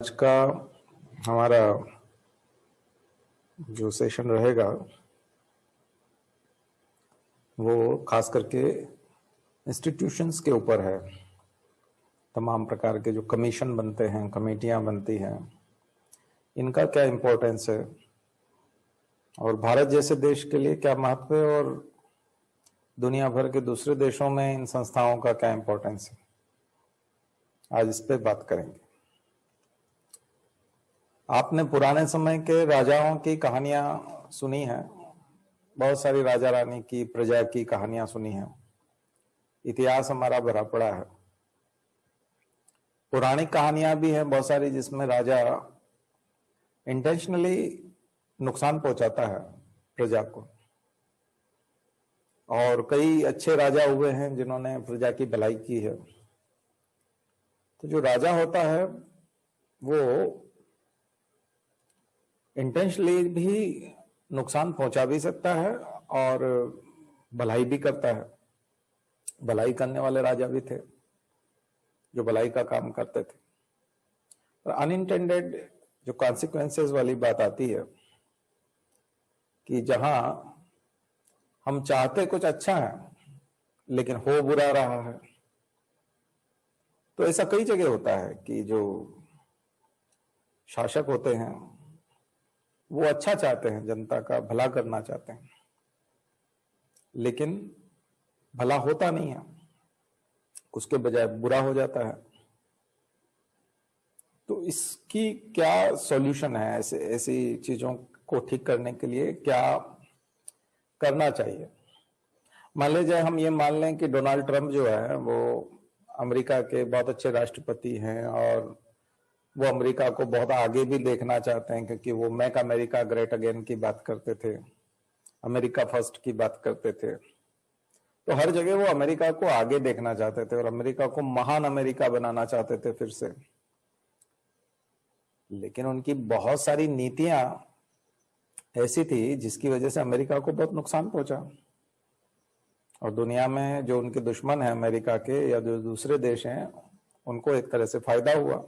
आज का हमारा जो सेशन रहेगा वो खास करके इंस्टीट्यूशंस के ऊपर है। तमाम प्रकार के जो कमीशन बनते हैं, कमेटियां बनती हैं, इनका क्या इम्पोर्टेंस है और भारत जैसे देश के लिए क्या महत्व है और दुनिया भर के दूसरे देशों में इन संस्थाओं का क्या इम्पोर्टेंस है। आज इस पे बात करेंगे। आपने पुराने समय के राजाओं की कहानियां सुनी हैं, बहुत सारी राजा रानी की, प्रजा की कहानियां सुनी हैं। इतिहास हमारा भरा पड़ा है। पुरानी कहानियां भी हैं बहुत सारी जिसमें राजा इंटेंशनली नुकसान पहुंचाता है प्रजा को, और कई अच्छे राजा हुए हैं जिन्होंने प्रजा की भलाई की है। तो जो राजा होता है वो इंटेंशनली भी नुकसान पहुंचा भी सकता है और भलाई भी करता है। भलाई करने वाले राजा भी थे जो भलाई का काम करते थे। और अनइंटेंडेड जो कॉन्सिक्वेंसेस वाली बात आती है कि जहां हम चाहते कुछ अच्छा है लेकिन हो बुरा रहा है। तो ऐसा कई जगह होता है कि जो शासक होते हैं वो अच्छा चाहते हैं, जनता का भला करना चाहते हैं, लेकिन भला होता नहीं है, उसके बजाय बुरा हो जाता है। तो इसकी क्या सॉल्यूशन है? ऐसी चीजों को ठीक करने के लिए क्या करना चाहिए? मान लीजिए हम ये मान लें कि डोनाल्ड ट्रंप जो है वो अमेरिका के बहुत अच्छे राष्ट्रपति हैं और वो अमेरिका को बहुत आगे भी देखना चाहते हैं, क्योंकि वो मेक अमेरिका ग्रेट अगेन की बात करते थे, अमेरिका फर्स्ट की बात करते थे। तो हर जगह वो अमेरिका को आगे देखना चाहते थे और अमेरिका को महान अमेरिका बनाना चाहते थे फिर से। लेकिन उनकी बहुत सारी नीतियां ऐसी थी जिसकी वजह से अमेरिका को बहुत नुकसान पहुंचा, और दुनिया में जो उनके दुश्मन हैं अमेरिका के या जो दूसरे देश हैं उनको एक तरह से फायदा हुआ।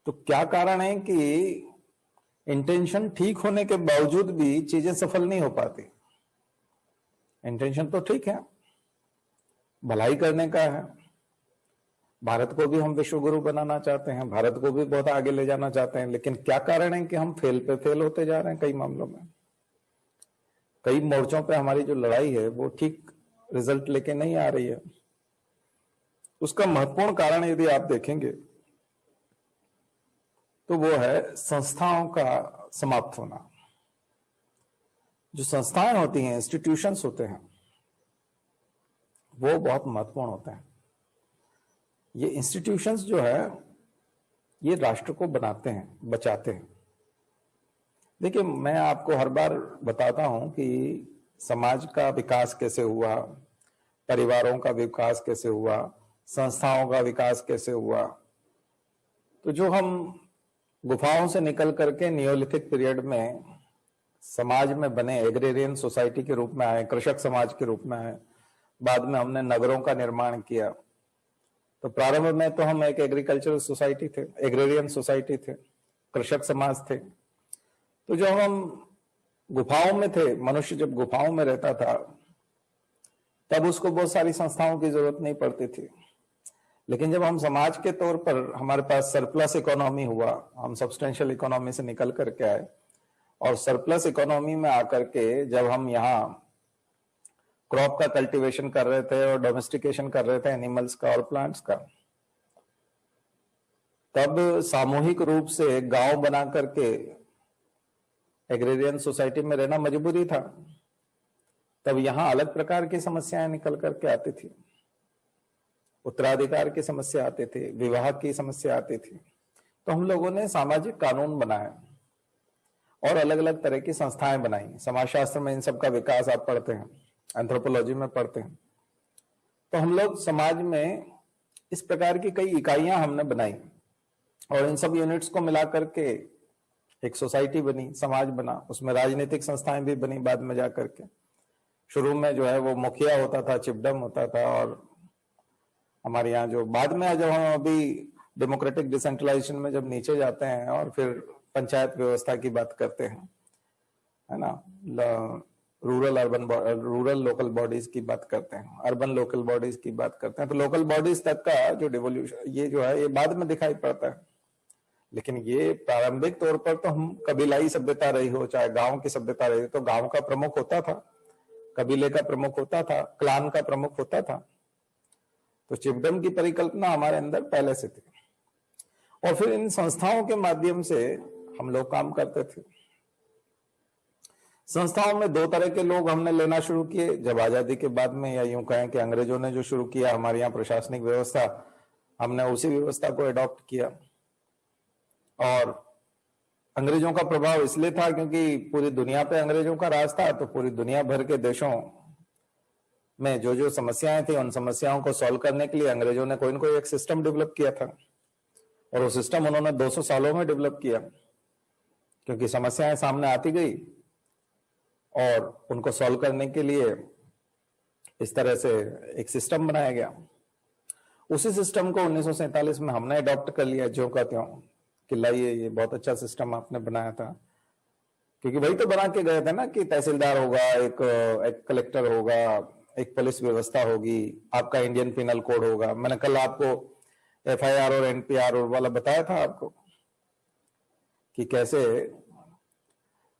तो क्या कारण है कि इंटेंशन ठीक होने के बावजूद भी चीजें सफल नहीं हो पाती? इंटेंशन तो ठीक है, भलाई करने का है, भारत को भी हम विश्व गुरु बनाना चाहते हैं, भारत को भी बहुत आगे ले जाना चाहते हैं, लेकिन क्या कारण है कि हम फेल पे फेल होते जा रहे हैं? कई मामलों में, कई मोर्चों पे हमारी जो लड़ाई है वो ठीक रिजल्ट लेके नहीं आ रही है। उसका महत्वपूर्ण कारण यदि आप देखेंगे तो वो है संस्थाओं का समाप्त होना। जो संस्थाएं होती हैं, इंस्टीट्यूशंस होते हैं, वो बहुत महत्वपूर्ण होते हैं। ये इंस्टीट्यूशंस जो है ये राष्ट्र को बनाते हैं, बचाते हैं। देखिए, मैं आपको हर बार बताता हूं कि समाज का विकास कैसे हुआ, परिवारों का विकास कैसे हुआ, संस्थाओं का विकास कैसे हुआ। तो जो हम गुफाओं से निकल करके नियोलिथिक पीरियड में समाज में बने, एग्रेरियन सोसाइटी के रूप में आए, कृषक समाज के रूप में आए, बाद में हमने नगरों का निर्माण किया। तो प्रारंभ में तो हम एक एग्रीकल्चरल सोसाइटी थे, एग्रेरियन सोसाइटी थे, कृषक समाज थे। तो जो हम गुफाओं में थे, मनुष्य जब गुफाओं में रहता था तब उसको बहुत सारी संस्थाओं की जरूरत नहीं पड़ती थी। लेकिन जब हम समाज के तौर पर हमारे पास सरप्लस इकोनॉमी हुआ, हम सब्सटेंशियल इकोनॉमी से निकल करके आए, और सरप्लस इकोनॉमी में आकर के जब हम यहाँ क्रॉप का कल्टीवेशन कर रहे थे और डोमेस्टिकेशन कर रहे थे एनिमल्स का और प्लांट्स का, तब सामूहिक रूप से गांव बना करके एग्रेरियन सोसाइटी में रहना मजबूरी था। तब यहाँ अलग प्रकार की समस्याएं निकल करके आती थी, उत्तराधिकार की समस्या आती थी, विवाह की समस्या आती थी। तो हम लोगों ने सामाजिक कानून बनाए और अलग अलग तरह की संस्थाएं बनाई। समाजशास्त्र में इन सब का विकास आप पढ़ते हैं, एंथ्रोपोलॉजी में पढ़ते हैं। तो हम लोग समाज में इस प्रकार की कई इकाइयां हमने बनाई और इन सब यूनिट्स को मिला करके एक सोसाइटी बनी, समाज बना। उसमें राजनीतिक संस्थाएं भी बनी बाद में जाकर के। शुरू में जो है वो मुखिया होता था, चिपडम होता था, और हमारे यहाँ जो बाद में जब हम अभी डेमोक्रेटिक डिसेंट्रलाइजेशन में जब नीचे जाते हैं और फिर पंचायत व्यवस्था की बात करते हैं, है ना, रूरल लोकल बॉडीज की बात करते हैं, अर्बन लोकल बॉडीज की बात करते हैं, तो लोकल बॉडीज तक का जो डिवोल्यूशन ये जो है ये बाद में दिखाई पड़ता है। लेकिन ये प्रारंभिक तौर पर तो हम कबीलाई सभ्यता रही हो, चाहे गांव की सभ्यता रही हो, तो गांव का प्रमुख होता था, कबीले का प्रमुख होता था, क्लान का प्रमुख होता था। तो चिफडम की परिकल्पना हमारे अंदर पहले से थी और फिर इन संस्थाओं के माध्यम से हम लोग काम करते थे। संस्थाओं में दो तरह के लोग हमने लेना शुरू किए जब आजादी के बाद में, या यूं कहें कि अंग्रेजों ने जो शुरू किया हमारे यहाँ प्रशासनिक व्यवस्था, हमने उसी व्यवस्था को अडॉप्ट किया। और अंग्रेजों का प्रभाव इसलिए था क्योंकि पूरी दुनिया पे अंग्रेजों का राज था, तो पूरी दुनिया भर के देशों में जो जो समस्याएं थी उन समस्याओं को सॉल्व करने के लिए अंग्रेजों ने कोई न कोई एक सिस्टम डेवलप किया था, और वो सिस्टम उन्होंने 200 सालों में डेवलप किया, क्योंकि समस्याएं सामने आती गई और उनको सॉल्व करने के लिए इस तरह से एक सिस्टम बनाया गया। उसी सिस्टम को 1947 में हमने अडॉप्ट कर लिया, ज्यों का त्यों, कि लाइए ये बहुत अच्छा सिस्टम आपने बनाया था, क्योंकि वही तो बना के गए थे ना कि तहसीलदार होगा, एक कलेक्टर होगा, एक पुलिस व्यवस्था होगी, आपका इंडियन पिनल कोड होगा। मैंने कल आपको FIR और NPR वाला बताया था आपको कि कैसे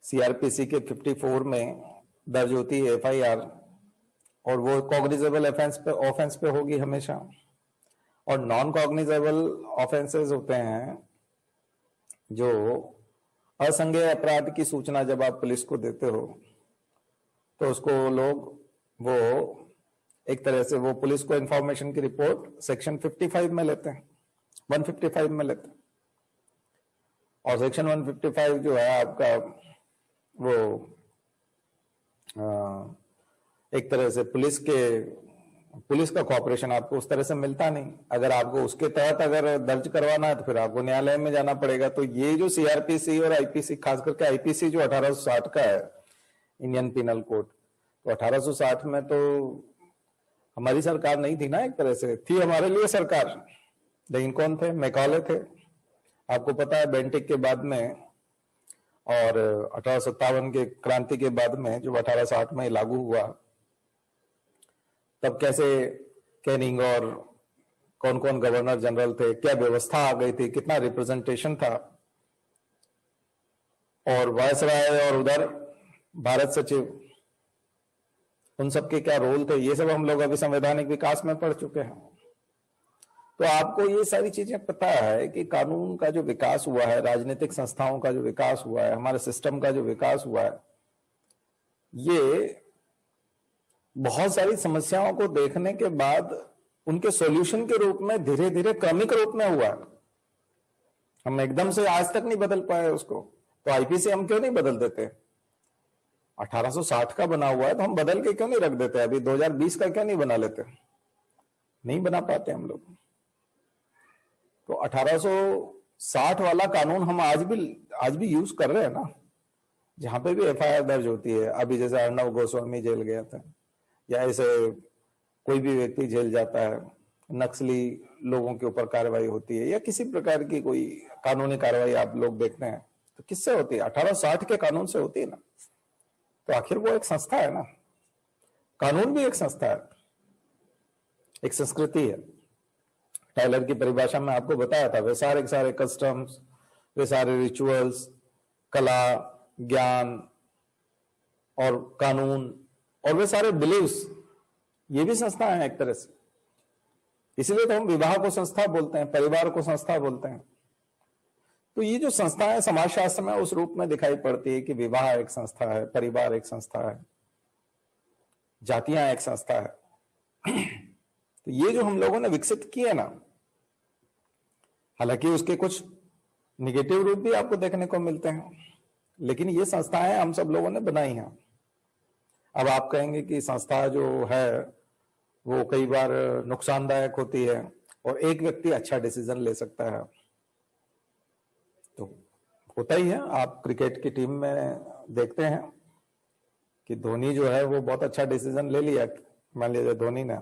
CRPC के 54 में दर्ज होती है FIR, और वो कॉग्निजेबल ऑफेंस पे होगी हमेशा, और नॉन कॉग्निजेबल ऑफेंसेस होते हैं जो असंज्ञेय अपराध की सूचना जब आप पुलिस को देते हो तो उसको लोग वो एक तरह से वो पुलिस को इंफॉर्मेशन की रिपोर्ट सेक्शन 55 में लेते हैं, 155 में लेते हैं। और सेक्शन 155 जो है आपका वो एक तरह से पुलिस का कॉपरेशन आपको उस तरह से मिलता नहीं। अगर आपको उसके तहत अगर दर्ज करवाना है तो फिर आपको न्यायालय में जाना पड़ेगा। तो ये जो CRPC और IPC, खास करके IPC जो 1860 का है, इंडियन पिनल कोड, तो 1860 में तो हमारी सरकार नहीं थी ना, एक तरह से थी हमारे लिए सरकार, लेकिन कौन थे? मैकाले थे। आपको पता है बेंटिक के बाद में और 1857 के क्रांति के बाद में जो 1860 में लागू हुआ, तब कैसे कैनिंग और कौन कौन गवर्नर जनरल थे, क्या व्यवस्था आ गई थी, कितना रिप्रेजेंटेशन था, और वायसराय और उधर भारत सचिव, उन सबके क्या रोल थे, ये सब हम लोग अभी संवैधानिक विकास में पढ़ चुके हैं। तो आपको ये सारी चीजें पता है कि कानून का जो विकास हुआ है, राजनीतिक संस्थाओं का जो विकास हुआ है, हमारे सिस्टम का जो विकास हुआ है, ये बहुत सारी समस्याओं को देखने के बाद उनके सॉल्यूशन के रूप में धीरे धीरे क्रमिक रूप में हुआ। हम एकदम से आज तक नहीं बदल पाए उसको। तो IPC हम क्यों नहीं बदल देते? 1860 का बना हुआ है तो हम बदल के क्यों नहीं रख देते? अभी 2020 का क्यों नहीं बना लेते? नहीं बना पाते हम लोग। तो 1860 वाला कानून हम आज भी यूज कर रहे हैं ना, जहां पे भी FIR दर्ज होती है। अभी जैसे अर्णव गोस्वामी जेल गया था, या ऐसे कोई भी व्यक्ति जेल जाता है, नक्सली लोगों के ऊपर कार्रवाई होती है, या किसी प्रकार की कोई कानूनी कार्रवाई आप लोग देखते हैं, तो किससे होती है? 1860 के कानून से होती है ना। तो आखिर वो एक संस्था है ना, कानून भी एक संस्था है, एक संस्कृति है। टाइलर की परिभाषा में आपको बताया था, वे सारे कस्टम्स, वे सारे रिचुअल्स, कला, ज्ञान और कानून, और वे सारे बिलीव्स, ये भी संस्था है एक तरह से। इसलिए तो हम विवाह को संस्था बोलते हैं, परिवार को संस्था बोलते हैं। तो ये जो संस्था है समाजशास्त्र में उस रूप में दिखाई पड़ती है कि विवाह एक संस्था है, परिवार एक संस्था है, जातियां एक संस्था है। तो ये जो हम लोगों ने विकसित किए ना, हालांकि उसके कुछ निगेटिव रूप भी आपको देखने को मिलते हैं, लेकिन ये संस्थाएं हम सब लोगों ने बनाई हैं। अब आप कहेंगे कि संस्था जो है वो कई बार नुकसानदायक होती है और एक व्यक्ति अच्छा डिसीजन ले सकता है, तो होता ही है। आप क्रिकेट की टीम में देखते हैं कि धोनी जो है वो बहुत अच्छा डिसीजन ले लिया, मान लीजिए धोनी ने,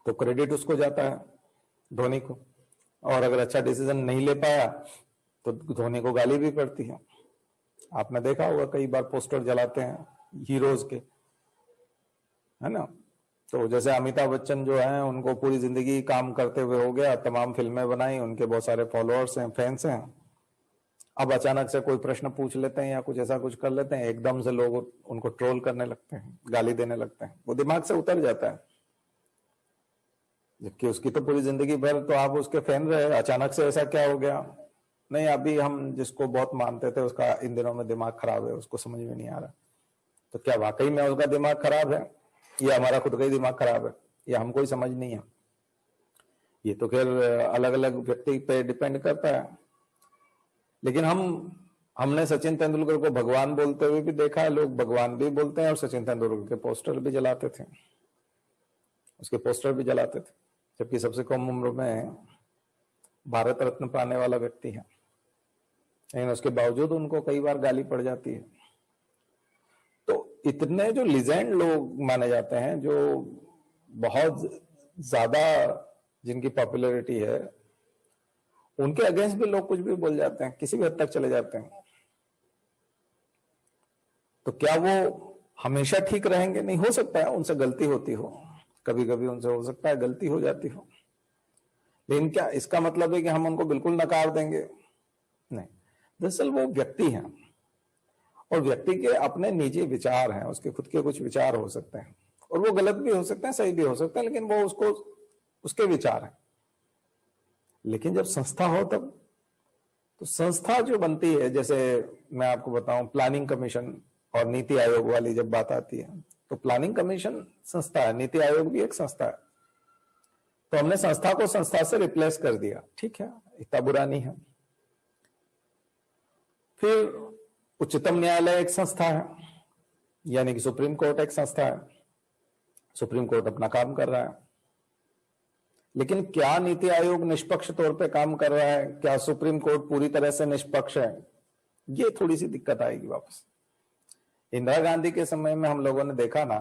तो क्रेडिट उसको जाता है, धोनी को। और अगर अच्छा डिसीजन नहीं ले पाया तो धोनी को गाली भी पड़ती है। आपने देखा होगा कई बार पोस्टर जलाते हैं हीरोज के, है ना। तो जैसे अमिताभ बच्चन जो हैं, उनको पूरी जिंदगी काम करते हुए हो गया, तमाम फिल्में बनाई, उनके बहुत सारे फॉलोअर्स हैं, फैंस हैं। अब अचानक से कोई प्रश्न पूछ लेते हैं या कुछ ऐसा कुछ कर लेते हैं, एकदम से लोग उनको ट्रोल करने लगते हैं, गाली देने लगते हैं, वो दिमाग से उतर जाता है। जबकि उसकी तो पूरी जिंदगी भर तो आप उसके फैन रहे, अचानक से ऐसा क्या हो गया? नहीं, अभी हम जिसको बहुत मानते थे उसका इन दिनों में दिमाग खराब है, उसको समझ में नहीं आ रहा। तो क्या वाकई में उसका दिमाग खराब है या हमारा खुद का ही दिमाग खराब है, या हमको ही समझ नहीं है? ये तो खैर अलग अलग व्यक्ति पे डिपेंड करता है। लेकिन हमने सचिन तेंदुलकर को भगवान बोलते हुए भी देखा है, लोग भगवान भी बोलते हैं और सचिन तेंदुलकर के पोस्टर भी जलाते थे, उसके पोस्टर भी जलाते थे, जबकि सबसे कम उम्र में भारत रत्न पाने वाला व्यक्ति है। लेकिन उसके बावजूद उनको कई बार गाली पड़ जाती है। तो इतने जो लीजेंड लोग माने जाते हैं, जो बहुत ज्यादा जिनकी पॉपुलैरिटी है, उनके अगेंस्ट भी लोग कुछ भी बोल जाते हैं, किसी भी हद तक चले जाते हैं। तो क्या वो हमेशा ठीक रहेंगे? नहीं, हो सकता है उनसे गलती होती हो, कभी कभी उनसे हो सकता है गलती हो जाती हो, लेकिन क्या इसका मतलब है कि हम उनको बिल्कुल नकार देंगे? नहीं। दरअसल वो व्यक्ति हैं और व्यक्ति के अपने निजी विचार हैं, उसके खुद के कुछ विचार हो सकते हैं और वो गलत भी हो सकते हैं, सही भी हो सकते हैं, लेकिन वो उसके विचार हैं। लेकिन जब संस्था हो तब, तो संस्था जो बनती है, जैसे मैं आपको बताऊं, प्लानिंग कमीशन और नीति आयोग वाली जब बात आती है, तो प्लानिंग कमीशन संस्था है, नीति आयोग भी एक संस्था है। तो हमने संस्था को संस्था से रिप्लेस कर दिया, ठीक है, इतना बुरा नहीं है। फिर उच्चतम न्यायालय एक संस्था है, यानी कि सुप्रीम कोर्ट एक संस्था है। सुप्रीम कोर्ट अपना काम कर रहा है, लेकिन क्या नीति आयोग निष्पक्ष तौर पे काम कर रहा है? क्या सुप्रीम कोर्ट पूरी तरह से निष्पक्ष है? ये थोड़ी सी दिक्कत आएगी वापस। इंदिरा गांधी के समय में हम लोगों ने देखा ना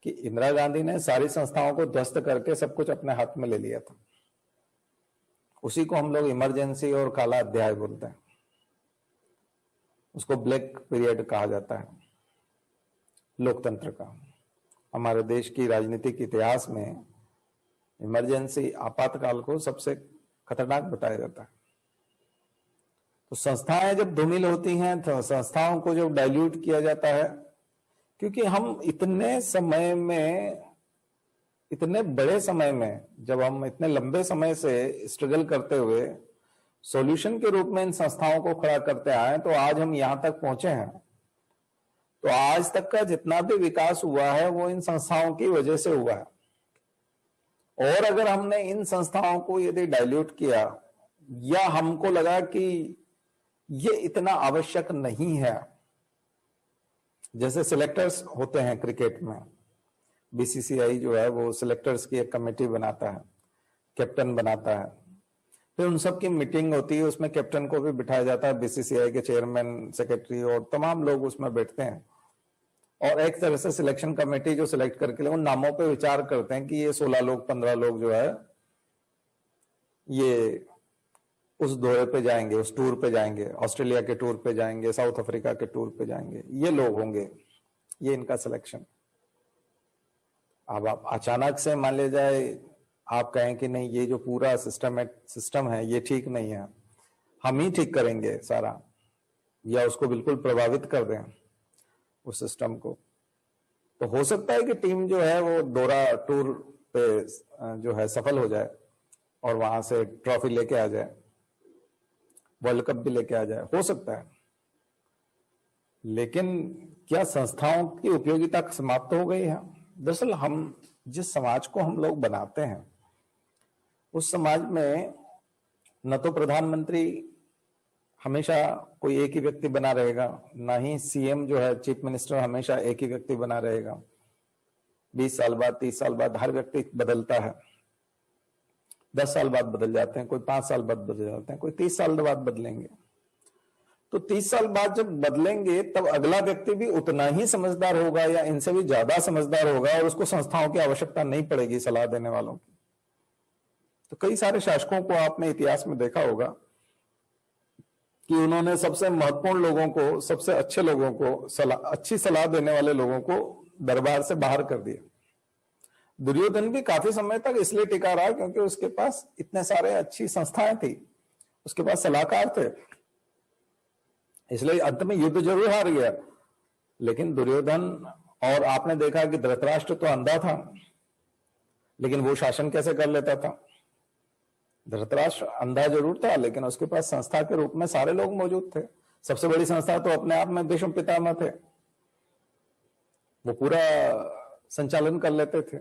कि इंदिरा गांधी ने सारी संस्थाओं को ध्वस्त करके सब कुछ अपने हाथ में ले लिया था। उसी को हम लोग इमरजेंसी और काला अध्याय बोलते हैं, उसको ब्लैक पीरियड कहा जाता है लोकतंत्र का। हमारे देश की राजनीतिक इतिहास में इमरजेंसी, आपातकाल को सबसे खतरनाक बताया जाता है। तो संस्थाएं जब धूमिल होती हैं, तो संस्थाओं को जब डाइल्यूट किया जाता है, क्योंकि हम इतने समय में, इतने बड़े समय में, जब हम इतने लंबे समय से स्ट्रगल करते हुए सॉल्यूशन के रूप में इन संस्थाओं को खड़ा करते आए, तो आज हम यहां तक पहुंचे हैं। तो आज तक का जितना भी विकास हुआ है वो इन संस्थाओं की वजह से हुआ है। और अगर हमने इन संस्थाओं को यदि डाइल्यूट किया, या हमको लगा कि ये इतना आवश्यक नहीं है, जैसे सिलेक्टर्स होते हैं क्रिकेट में, बीसीसीआई जो है वो सिलेक्टर्स की एक कमेटी बनाता है, कैप्टन बनाता है, फिर उन सब की मीटिंग होती है, उसमें कैप्टन को भी बिठाया जाता है, बीसीसीआई के चेयरमैन, सेक्रेटरी और तमाम लोग उसमें बैठते हैं, और एक तरह से सिलेक्शन कमेटी जो सिलेक्ट करके उन नामों पे विचार करते हैं कि ये 16 लोग 15 लोग जो है ये उस दौरे पे जाएंगे, उस टूर पे जाएंगे, ऑस्ट्रेलिया के टूर पे जाएंगे, साउथ अफ्रीका के टूर पे जाएंगे, ये लोग होंगे, ये इनका सिलेक्शन। अब आप अचानक से मान ले जाए, आप कहें कि नहीं, ये जो पूरा सिस्टम है ये ठीक नहीं है, हम ही ठीक करेंगे सारा, या उसको बिल्कुल प्रभावित कर दें उस सिस्टम को, तो हो सकता है कि टीम जो है वो दौरा टूर पे जो है सफल हो जाए और वहां से ट्रॉफी लेके आ जाए, वर्ल्ड कप भी लेके आ जाए, हो सकता है। लेकिन क्या संस्थाओं की उपयोगिता समाप्त हो गई है? दरअसल हम जिस समाज को हम लोग बनाते हैं, उस समाज में न तो प्रधानमंत्री हमेशा कोई एक ही व्यक्ति बना रहेगा, ना ही सीएम जो है, चीफ मिनिस्टर, हमेशा एक ही व्यक्ति बना रहेगा। 20 साल बाद, 30 साल बाद हर व्यक्ति बदलता है, 10 साल बाद बदल जाते हैं, कोई 5 साल बाद बदल जाते हैं, कोई 30 साल बाद बदलेंगे। तो 30 साल बाद जब बदलेंगे तब अगला व्यक्ति भी उतना ही समझदार होगा या इनसे भी ज्यादा समझदार होगा, और उसको संस्थाओं की आवश्यकता नहीं पड़ेगी सलाह देने वालों की। तो कई सारे शासकों को आपने इतिहास में देखा होगा कि उन्होंने सबसे महत्वपूर्ण लोगों को, सबसे अच्छे लोगों को, अच्छी सलाह देने वाले लोगों को दरबार से बाहर कर दिया। दुर्योधन भी काफी समय तक इसलिए टिका रहा क्योंकि उसके पास इतने सारे अच्छी संस्थाएं थी, उसके पास सलाहकार थे, इसलिए अंत में युद्ध जरूर हार गया। लेकिन दुर्योधन, और आपने देखा कि धृतराष्ट्र तो अंधा था, लेकिन वो शासन कैसे कर लेता था? धृतराष्ट्र अंधा जरूर था, लेकिन उसके पास संस्था के रूप में सारे लोग मौजूद थे। सबसे बड़ी संस्था तो अपने आप में भीष्म पितामह थे, वो पूरा संचालन कर लेते थे।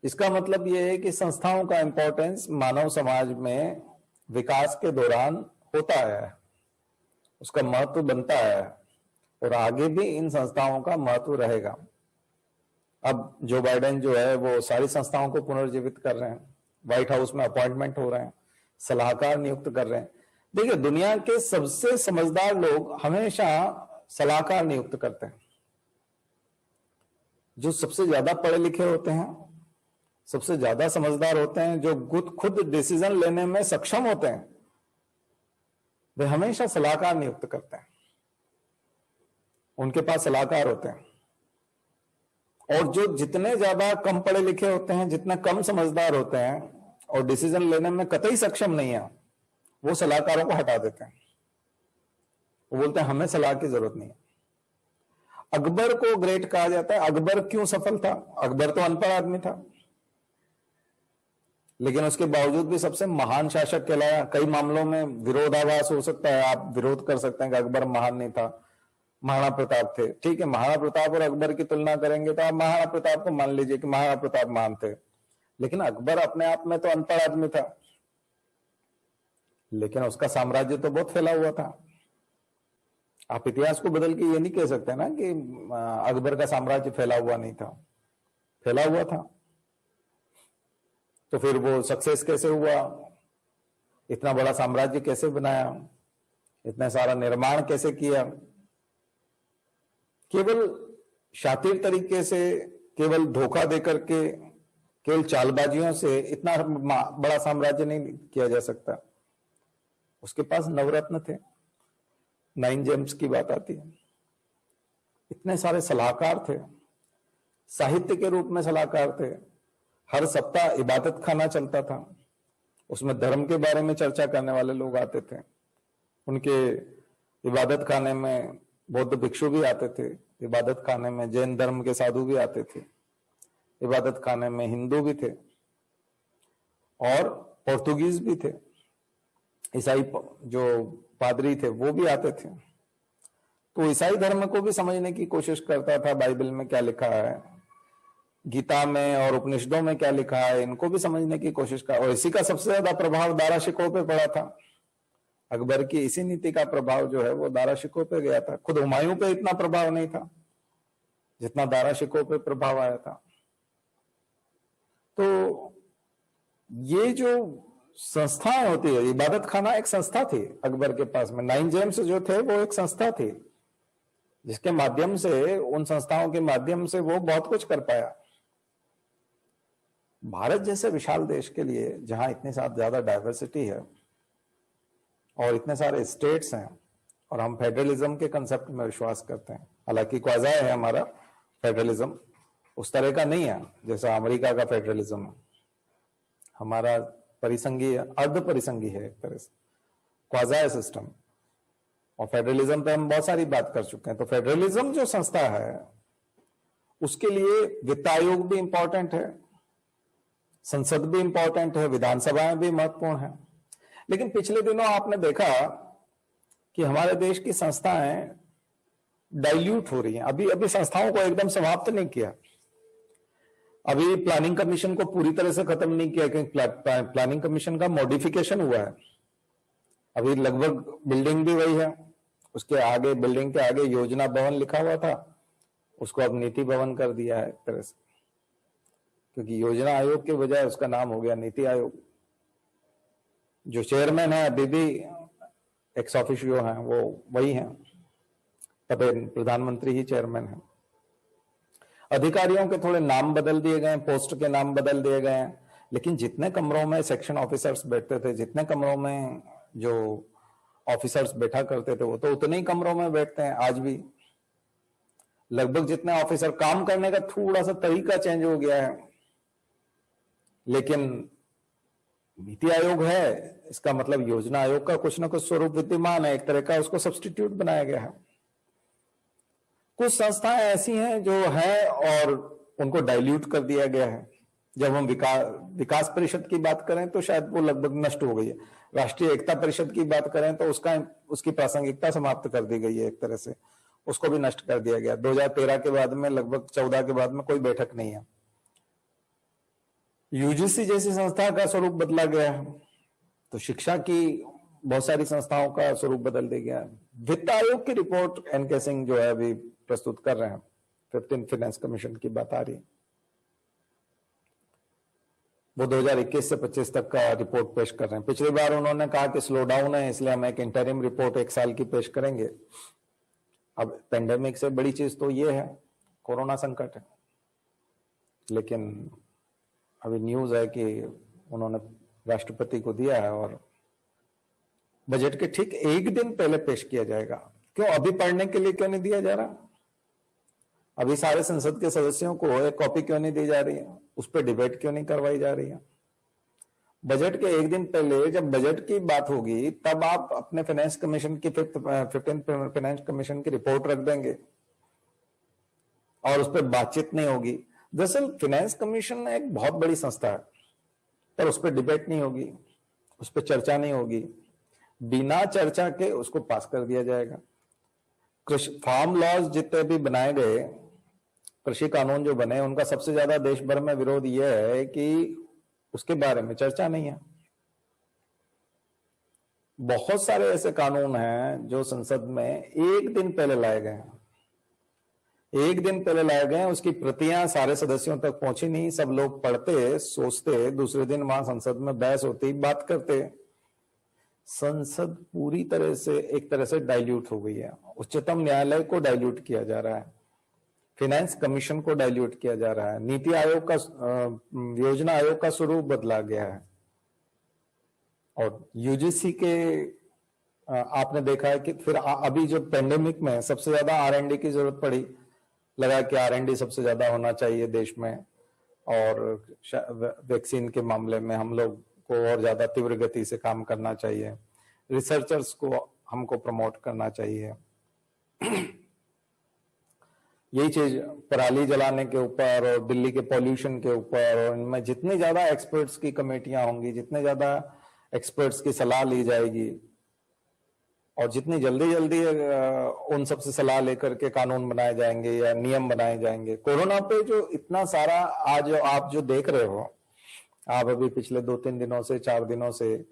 इसका मतलब यह है कि संस्थाओं का इंपॉर्टेंस मानव समाज में विकास के दौरान होता है, उसका महत्व बनता है, और आगे भी इन संस्थाओं का महत्व रहेगा। अब जो बाइडेन जो है वो सारी संस्थाओं को पुनर्जीवित कर रहे हैं, व्हाइट हाउस में अपॉइंटमेंट हो रहे हैं, सलाहकार नियुक्त कर रहे हैं। देखिए, दुनिया के सबसे समझदार लोग हमेशा सलाहकार नियुक्त करते हैं। जो सबसे ज्यादा पढ़े लिखे होते हैं, सबसे ज्यादा समझदार होते हैं, जो खुद डिसीजन लेने में सक्षम होते हैं, वे हमेशा सलाहकार नियुक्त करते हैं। उनके पास सलाहकार होते हैं। और जो जितने ज्यादा कम पढ़े लिखे होते हैं, जितने कम समझदार होते हैं और डिसीजन लेने में कतई सक्षम नहीं है, वो सलाहकारों को हटा देते हैं। वो बोलते हैं हमें सलाह की जरूरत नहीं है। अकबर को ग्रेट कहा जाता है। अकबर क्यों सफल था? अकबर तो अनपढ़ आदमी था, लेकिन उसके बावजूद भी सबसे महान शासक कहलाया। कई मामलों में विरोधाभास हो सकता है, आप विरोध कर सकते हैं कि अकबर महान नहीं था, महाराणा प्रताप थे। ठीक है, महाराणा प्रताप और अकबर की तुलना करेंगे तो आप महाराणा प्रताप को मान लीजिए कि महाराणा प्रताप महान थे, लेकिन अकबर अपने आप में तो अनपढ़ आदमी था, लेकिन उसका साम्राज्य तो बहुत फैला हुआ था। आप इतिहास को बदल के ये नहीं कह सकते ना कि अकबर का साम्राज्य फैला हुआ नहीं था, फैला हुआ था। तो फिर वो सक्सेस कैसे हुआ? इतना बड़ा साम्राज्य कैसे बनाया? इतना सारा निर्माण कैसे किया? केवल शातिर तरीके से, केवल धोखा देकर के, केवल चालबाजियों से इतना बड़ा साम्राज्य नहीं किया जा सकता। उसके पास नवरत्न थे, 9 जेम्स की बात आती है। इतने सारे सलाहकार थे, साहित्य के रूप में सलाहकार थे। हर सप्ताह इबादत खाना चलता था, उसमें धर्म के बारे में चर्चा करने वाले लोग आते थे। उनके इबादत खाने में बौद्ध भिक्षु भी आते थे, इबादत खाने में जैन धर्म के साधु भी आते थे, इबादत खाने में हिंदू भी थे और पोर्तुगीज भी थे। ईसाई जो पादरी थे वो भी आते थे। तो ईसाई धर्म को भी समझने की कोशिश करता था, बाइबल में क्या लिखा है, गीता में और उपनिषदों में क्या लिखा है, इनको भी समझने की कोशिश कर। और इसी का सबसे ज्यादा प्रभाव दारा शिकोह पे पड़ा था। अकबर की इसी नीति का प्रभाव जो है वो दारा शिकोह पे गया था। खुद हुमायूं पे इतना प्रभाव नहीं था जितना दारा शिकोह पे प्रभाव आया था। तो ये जो संस्थाएं होती है, इबादत खाना एक संस्था थी अकबर के पास में। 9 जेम्स जो थे वो एक संस्था थी, जिसके माध्यम से, उन संस्थाओं के माध्यम से वो बहुत कुछ कर पाया। भारत जैसे विशाल देश के लिए, जहां इतनी ज्यादा डाइवर्सिटी है और इतने सारे स्टेट्स हैं, और हम फेडरलिज्म के कंसेप्ट में विश्वास करते हैं, हालांकि क्वाज़ा है हमारा फेडरलिज्म, उस तरह का नहीं है जैसा अमेरिका का फेडरलिज्म है। हमारा परिसंघीय, अर्ध परिसंघीय है एक तरह से, क्वाज़ा सिस्टम। और फेडरलिज्म पे हम बहुत सारी बात कर चुके हैं। तो फेडरलिज्म जो संस्था है, उसके लिए वित्त आयोग भी इंपॉर्टेंट है, संसद भी इंपॉर्टेंट है, विधानसभाएं भी महत्वपूर्ण है। लेकिन पिछले दिनों आपने देखा कि हमारे देश की संस्थाएं डाइल्यूट हो रही हैं। अभी संस्थाओं को एकदम समाप्त नहीं किया। अभी प्लानिंग कमीशन को पूरी तरह से खत्म नहीं किया, क्योंकि प्लानिंग कमीशन का मॉडिफिकेशन हुआ है। अभी लगभग बिल्डिंग भी वही है, उसके आगे, बिल्डिंग के आगे योजना भवन लिखा हुआ था, उसको अब नीति भवन कर दिया है एक तरह से, क्योंकि योजना आयोग के बजाय उसका नाम हो गया नीति आयोग। जो चेयरमैन है अभी भी एक्स ऑफिशियो हैं, वो वही हैं, पटेल प्रधानमंत्री ही चेयरमैन है। अधिकारियों के थोड़े नाम बदल दिए गए, पोस्ट के नाम बदल दिए गए हैं, लेकिन जितने कमरों में सेक्शन ऑफिसर्स बैठते थे, जितने कमरों में जो ऑफिसर्स बैठा करते थे, वो तो उतने ही कमरों में बैठते हैं आज भी। लगभग जितने ऑफिसर, काम करने का थोड़ा सा तरीका चेंज हो गया है, लेकिन नीति आयोग है, इसका मतलब योजना आयोग का कुछ ना कुछ स्वरूप विद्यमान है, एक तरह का उसको सब्स्टिट्यूट बनाया गया है। कुछ संस्थाएं ऐसी हैं जो है और उनको डाइल्यूट कर दिया गया है। जब हम विकास परिषद की बात करें तो शायद वो लगभग नष्ट हो गई है। राष्ट्रीय एकता परिषद की बात करें तो उसकी प्रासंगिकता समाप्त कर दी गई है, एक तरह से उसको भी नष्ट कर दिया गया। 2013 के बाद में, लगभग 14 के बाद में कोई बैठक नहीं है। यूजीसी जैसी संस्था का स्वरूप बदला गया है, तो शिक्षा की बहुत सारी संस्थाओं का स्वरूप बदल दिया गया है। वित्त आयोग की रिपोर्ट एनके सिंह जो है अभी प्रस्तुत कर रहे हैं, 15th फाइनेंस कमीशन की बात आ रही है, वो 2021 से 25 तक का रिपोर्ट पेश कर रहे हैं। पिछली बार उन्होंने कहा कि स्लो डाउन है, इसलिए हम एक इंटरिम रिपोर्ट 1 साल की पेश करेंगे। अब पेंडेमिक से बड़ी चीज तो ये है, कोरोना संकट है, लेकिन अभी न्यूज है कि उन्होंने राष्ट्रपति को दिया है और बजट के ठीक एक दिन पहले पेश किया जाएगा। क्यों अभी पढ़ने के लिए क्यों नहीं दिया जा रहा? अभी सारे संसद के सदस्यों को एक कॉपी क्यों नहीं दी जा रही है? उस पर डिबेट क्यों नहीं करवाई जा रही है? बजट के एक दिन पहले जब बजट की बात होगी तब आप अपने फाइनेंस कमीशन की 15th फाइनेंस कमीशन की रिपोर्ट रख देंगे और उस पर बातचीत नहीं होगी। दरअसल फाइनेंस कमीशन एक बहुत बड़ी संस्था है, पर उस पर डिबेट नहीं होगी, उस पर चर्चा नहीं होगी, बिना चर्चा के उसको पास कर दिया जाएगा। कृषि फार्म लॉज जितने भी बनाए गए, कृषि कानून जो बने, उनका सबसे ज्यादा देश भर में विरोध यह है कि उसके बारे में चर्चा नहीं है। बहुत सारे ऐसे कानून हैं जो संसद में एक दिन पहले लाए गए हैं, एक दिन पहले लाए गए, उसकी प्रतियां सारे सदस्यों तक पहुंची नहीं। सब लोग पढ़ते, सोचते, दूसरे दिन वहां संसद में बहस होती, बात करते। संसद पूरी तरह से एक तरह से डाइल्यूट हो गई है। उच्चतम न्यायालय को डाइल्यूट किया जा रहा है, फाइनेंस कमीशन को डाइल्यूट किया जा रहा है, नीति आयोग का, योजना आयोग का स्वरूप बदला गया है। और यूजीसी के आपने देखा है कि फिर अभी जो पेंडेमिक में सबसे ज्यादा R&D की जरूरत पड़ी, लगा कि R&D सबसे ज्यादा होना चाहिए देश में, और वैक्सीन के मामले में हम लोग को और ज्यादा तीव्र गति से काम करना चाहिए, रिसर्चर्स को हमको प्रमोट करना चाहिए। यही चीज पराली जलाने के ऊपर और दिल्ली के पॉल्यूशन के ऊपर, और इनमें जितनी ज्यादा एक्सपर्ट्स की कमेटियां होंगी, जितने ज्यादा एक्सपर्ट्स की सलाह ली जाएगी, और जितनी जल्दी जल्दी उन सबसे सलाह लेकर के कानून बनाए जाएंगे या नियम बनाए जाएंगे। कोरोना पे जो इतना सारा आज आप जो देख रहे हो, आप अभी पिछले 2-3 दिनों से, 4 दिनों से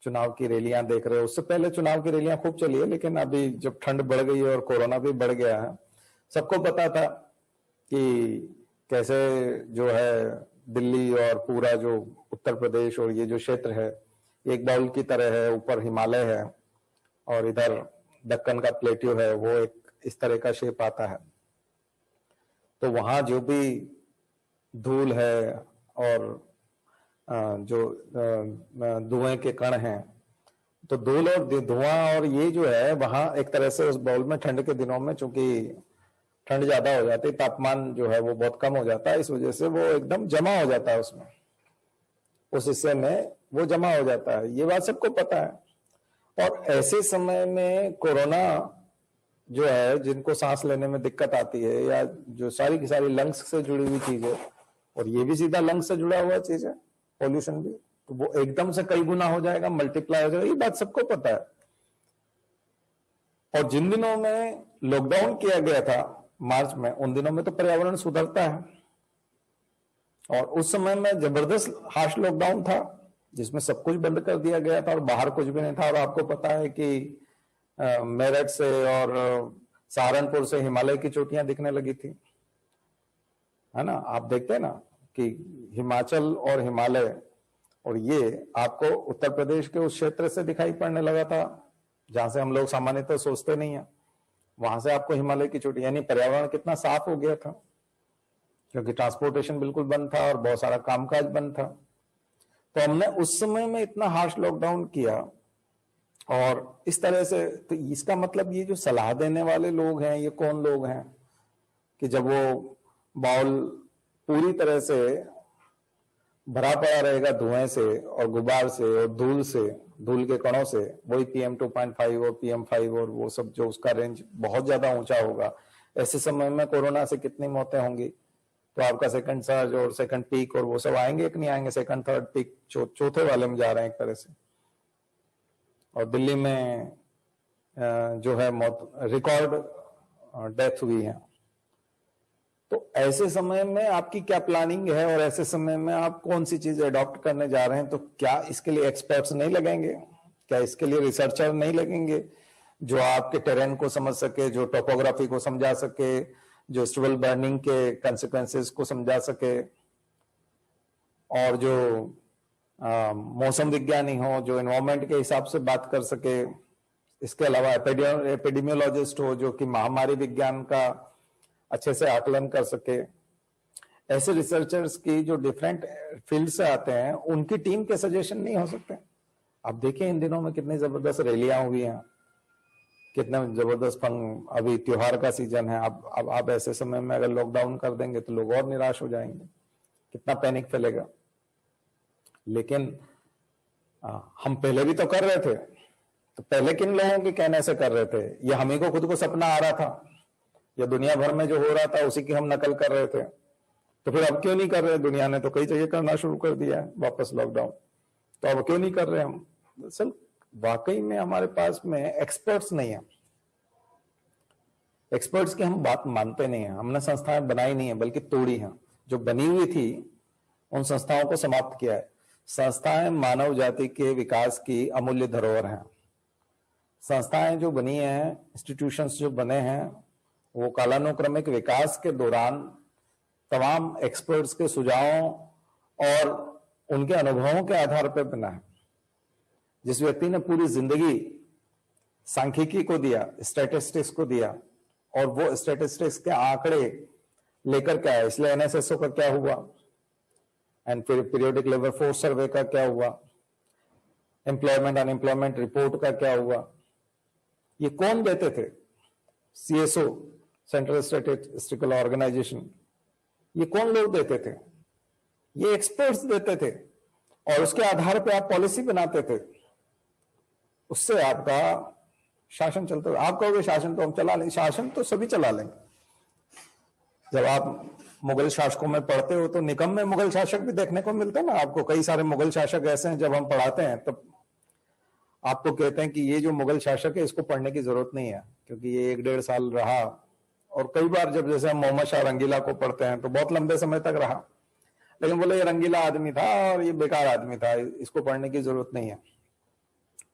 चुनाव की रैलियां देख रहे हो। उससे पहले चुनाव की रैलियां खूब चली है, लेकिन अभी जब ठंड बढ़ गई है और कोरोना भी बढ़ गया है, सबको पता था कि कैसे जो है दिल्ली और पूरा जो उत्तर प्रदेश और ये जो क्षेत्र है एक बाउल की तरह है। ऊपर हिमालय है और इधर दक्कन का प्लेट्यू है, वो एक इस तरह का शेप आता है। तो वहां जो भी धूल है और जो धुएं के कण हैं, तो धूल और धुआं और ये जो है वहां एक तरह से उस बाउल में ठंड के दिनों में, चूंकि ठंड ज्यादा हो जाती है, तापमान जो है वो बहुत कम हो जाता है, इस वजह से वो एकदम जमा हो जाता है उसमें, उस हिस्से में वो जमा हो जाता है। ये बात सबको पता है। और ऐसे समय में कोरोना जो है, जिनको सांस लेने में दिक्कत आती है, या जो सारी की सारी लंग्स से जुड़ी हुई चीज है, और ये भी सीधा लंग्स से जुड़ा हुआ चीज है, पॉल्यूशन भी, तो वो एकदम से कई गुना हो जाएगा, मल्टीप्लाई हो जाएगा, ये बात सबको पता है। और जिन दिनों में लॉकडाउन किया गया था मार्च में, उन दिनों में तो पर्यावरण सुधरता है, और उस समय में जबरदस्त हार्श लॉकडाउन था जिसमें सब कुछ बंद कर दिया गया था और बाहर कुछ भी नहीं था। और आपको पता है कि मेरठ से और सहारनपुर से हिमालय की चोटियां दिखने लगी थी, है ना। आप देखते हैं ना कि हिमाचल और हिमालय और ये आपको उत्तर प्रदेश के उस क्षेत्र से दिखाई पड़ने लगा था जहां से हम लोग सामान्यतः सोचते नहीं है, वहां से आपको हिमालय की चोटी, यानी पर्यावरण कितना साफ हो गया था, क्योंकि ट्रांसपोर्टेशन बिल्कुल बंद था और बहुत सारा कामकाज बंद था। तो हमने उस समय में इतना हार्श लॉकडाउन किया, और इस तरह से, तो इसका मतलब ये जो सलाह देने वाले लोग हैं, ये कौन लोग हैं कि जब वो बाउल पूरी तरह से भरा पड़ा रहेगा धुएं से और गुबार से और धूल से, धूल के कणों से, वही PM2.5 और PM5 और वो सब जो उसका रेंज बहुत ज्यादा ऊंचा होगा, ऐसे समय में कोरोना से कितनी मौतें होंगी। तो आपका सेकंड सर्ज और सेकंड पीक और वो सब आएंगे कि नहीं आएंगे, सेकंड थर्ड पीक चौथे वाले में जा रहे हैं एक तरह से। और दिल्ली में जो है मौत, रिकॉर्ड डेथ हुई है। तो ऐसे समय में आपकी क्या प्लानिंग है, और ऐसे समय में आप कौन सी चीज अडॉप्ट करने जा रहे हैं? तो क्या इसके लिए एक्सपर्ट्स नहीं लगेंगे? क्या इसके लिए रिसर्चर नहीं लगेंगे जो आपके टेरेन को समझ सके, जो टोपोग्राफी को समझा सके, जो स्टबल बर्निंग के कंसिक्वेंसेस को समझा सके, और जो मौसम विज्ञानी हो, जो एनवायरमेंट के हिसाब से बात कर सके। इसके अलावा एपिडेमियोलॉजिस्ट हो जो कि महामारी विज्ञान का अच्छे से आकलन कर सके। ऐसे रिसर्चर्स की जो डिफरेंट फील्ड से आते हैं, उनकी टीम के सजेशन नहीं हो सकते। आप देखिए इन दिनों में कितनी जबरदस्त रैलियां हुई हैं, कितना जबरदस्त अभी त्योहार का सीजन है। अब आप ऐसे समय में अगर लॉकडाउन कर देंगे तो लोग और निराश हो जाएंगे, कितना पैनिक फैलेगा। लेकिन हम पहले भी तो कर रहे थे, तो पहले किन लोगों के कहने से कर रहे थे? ये हम ही को खुद को सपना आ रहा था, या दुनिया भर में जो हो रहा था उसी की हम नकल कर रहे थे? तो फिर अब क्यों नहीं कर रहे? दुनिया ने तो कई जगह करना शुरू कर दिया है वापस लॉकडाउन, तो अब क्यों नहीं कर रहे हम? दरअसल वाकई में हमारे पास में एक्सपर्ट्स नहीं है। एक्सपर्ट्स की हम बात मानते नहीं है। हमने संस्थाएं बनाई नहीं है बल्कि तोड़ी हैं। जो बनी हुई थी उन संस्थाओं को समाप्त किया है। संस्थाएं मानव जाति के विकास की अमूल्य धरोहर हैं। संस्थाएं जो बनी हैं, इंस्टीट्यूशंस जो बने हैं, वो कालानुक्रमिक विकास के दौरान तमाम एक्सपर्ट्स के सुझावों और उनके अनुभवों के आधार पर बना है। जिस व्यक्ति ने पूरी जिंदगी सांख्यिकी को दिया, स्टैटिस्टिक्स को दिया, और वो स्टैटिस्टिक्स के आंकड़े लेकर के आया। इसलिए एनएसएसओ का क्या हुआ, एंड फिर पीरियोडिक लेबर फोर्स सर्वे का क्या हुआ, एम्प्लॉयमेंट अनएम्प्लॉयमेंट रिपोर्ट का क्या हुआ, ये कौन देते थे? CSO, central statistical organisation. ये कौन लोग देते थे? ये एक्सपर्ट्स देते थे, और उसके आधार पर आप पॉलिसी बनाते थे। उससे आपका शासन चलता था। आप कहोगे शासन तो हम चला लेंगे, शासन तो सभी चला लेंगे। जब आप मुगल शासकों में पढ़ते हो तो निकम में मुगल शासक भी देखने को मिलते हैं ना आपको। कई सारे मुगल शासक ऐसे हैं, जब हम पढ़ाते हैं तब आपको कहते हैं कि ये जो मुगल शासक है इसको पढ़ने की जरूरत नहीं है, क्योंकि ये 1-1.5 साल रहा। और कई बार जब जैसे हम मोहम्मद शाह रंगीला को पढ़ते हैं तो बहुत लंबे समय तक रहा, लेकिन बोले ये रंगीला आदमी था और ये बेकार आदमी था, इसको पढ़ने की जरूरत नहीं है,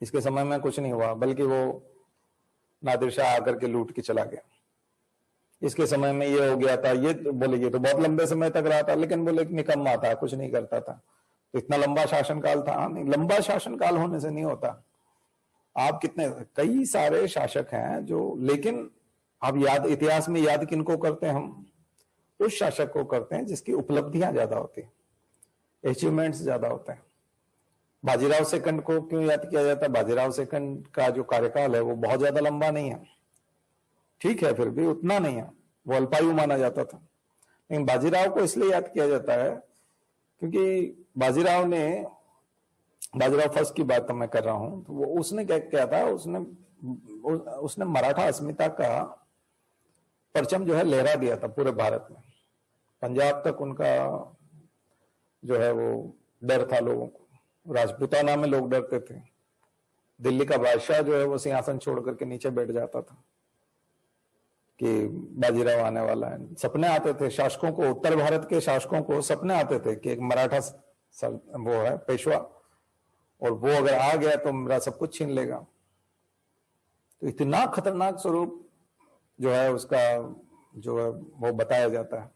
इसके समय में कुछ नहीं हुआ, बल्कि वो नादिर शाह आकर के लूट के चला गया। इसके समय में ये हो गया था, ये बोले ये तो बहुत लंबे समय तक रहा था, लेकिन बोले निकम्मा था, कुछ नहीं करता था। तो इतना लंबा शासनकाल था? नहीं, लंबा शासनकाल होने से नहीं होता। आप कितने, कई सारे शासक हैं जो, लेकिन आप याद, इतिहास में याद किनको करते हैं हम? उस शासक को करते हैं जिसकी उपलब्धियां ज्यादा होती है, अचीवमेंट्स ज्यादा होते हैं। बाजीराव सेकंड को क्यों याद किया जाता है? बाजीराव सेकंड का जो कार्यकाल है वो बहुत ज्यादा लंबा नहीं है, ठीक है, फिर भी उतना नहीं है, वो अल्पायु माना जाता था। लेकिन बाजीराव को इसलिए याद किया जाता है क्योंकि बाजीराव फर्स्ट की बात तो मैं कर रहा हूं, तो वो उसने क्या किया था, उसने मराठा अस्मिता का परचम जो है लहरा दिया था पूरे भारत में। पंजाब तक उनका जो है वो डर था लोगों को, राजपूताना में लोग डरते थे। दिल्ली का बादशाह जो है वो सिंहासन छोड़ करके नीचे बैठ जाता था कि बाजीराव आने वाला है। सपने आते थे शासकों को, उत्तर भारत के शासकों को सपने आते थे कि एक मराठा वो है पेशवा, और वो अगर आ गया तो मेरा सब कुछ छीन लेगा। तो इतना खतरनाक स्वरूप जो है उसका, जो है वो बताया जाता है।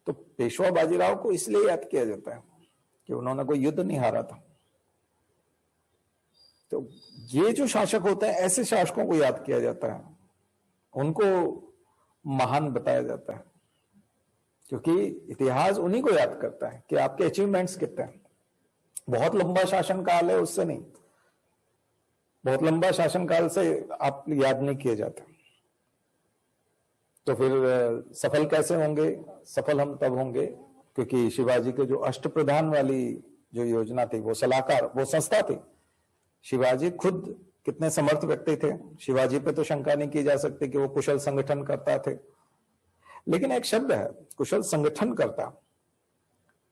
तो पेशवा बाजीराव को इसलिए याद किया जाता है कि उन्होंने कोई युद्ध नहीं हारा था। तो ये जो शासक होते हैं, ऐसे शासकों को याद किया जाता है, उनको महान बताया जाता है, क्योंकि इतिहास उन्हीं को याद करता है कि आपके अचीवमेंट्स कितने हैं। बहुत लंबा शासनकाल है उससे नहीं, बहुत लंबा शासनकाल से आप याद नहीं किए जाते। तो फिर सफल कैसे होंगे? सफल हम तब होंगे क्योंकि शिवाजी के जो अष्टप्रधान वाली जो योजना थी, वो सलाहकार, वो संस्था थी। शिवाजी खुद कितने समर्थ व्यक्ति थे, शिवाजी पे तो शंका नहीं की जा सकती कि वो कुशल संगठन करता थे। लेकिन एक शब्द है कुशल संगठन करता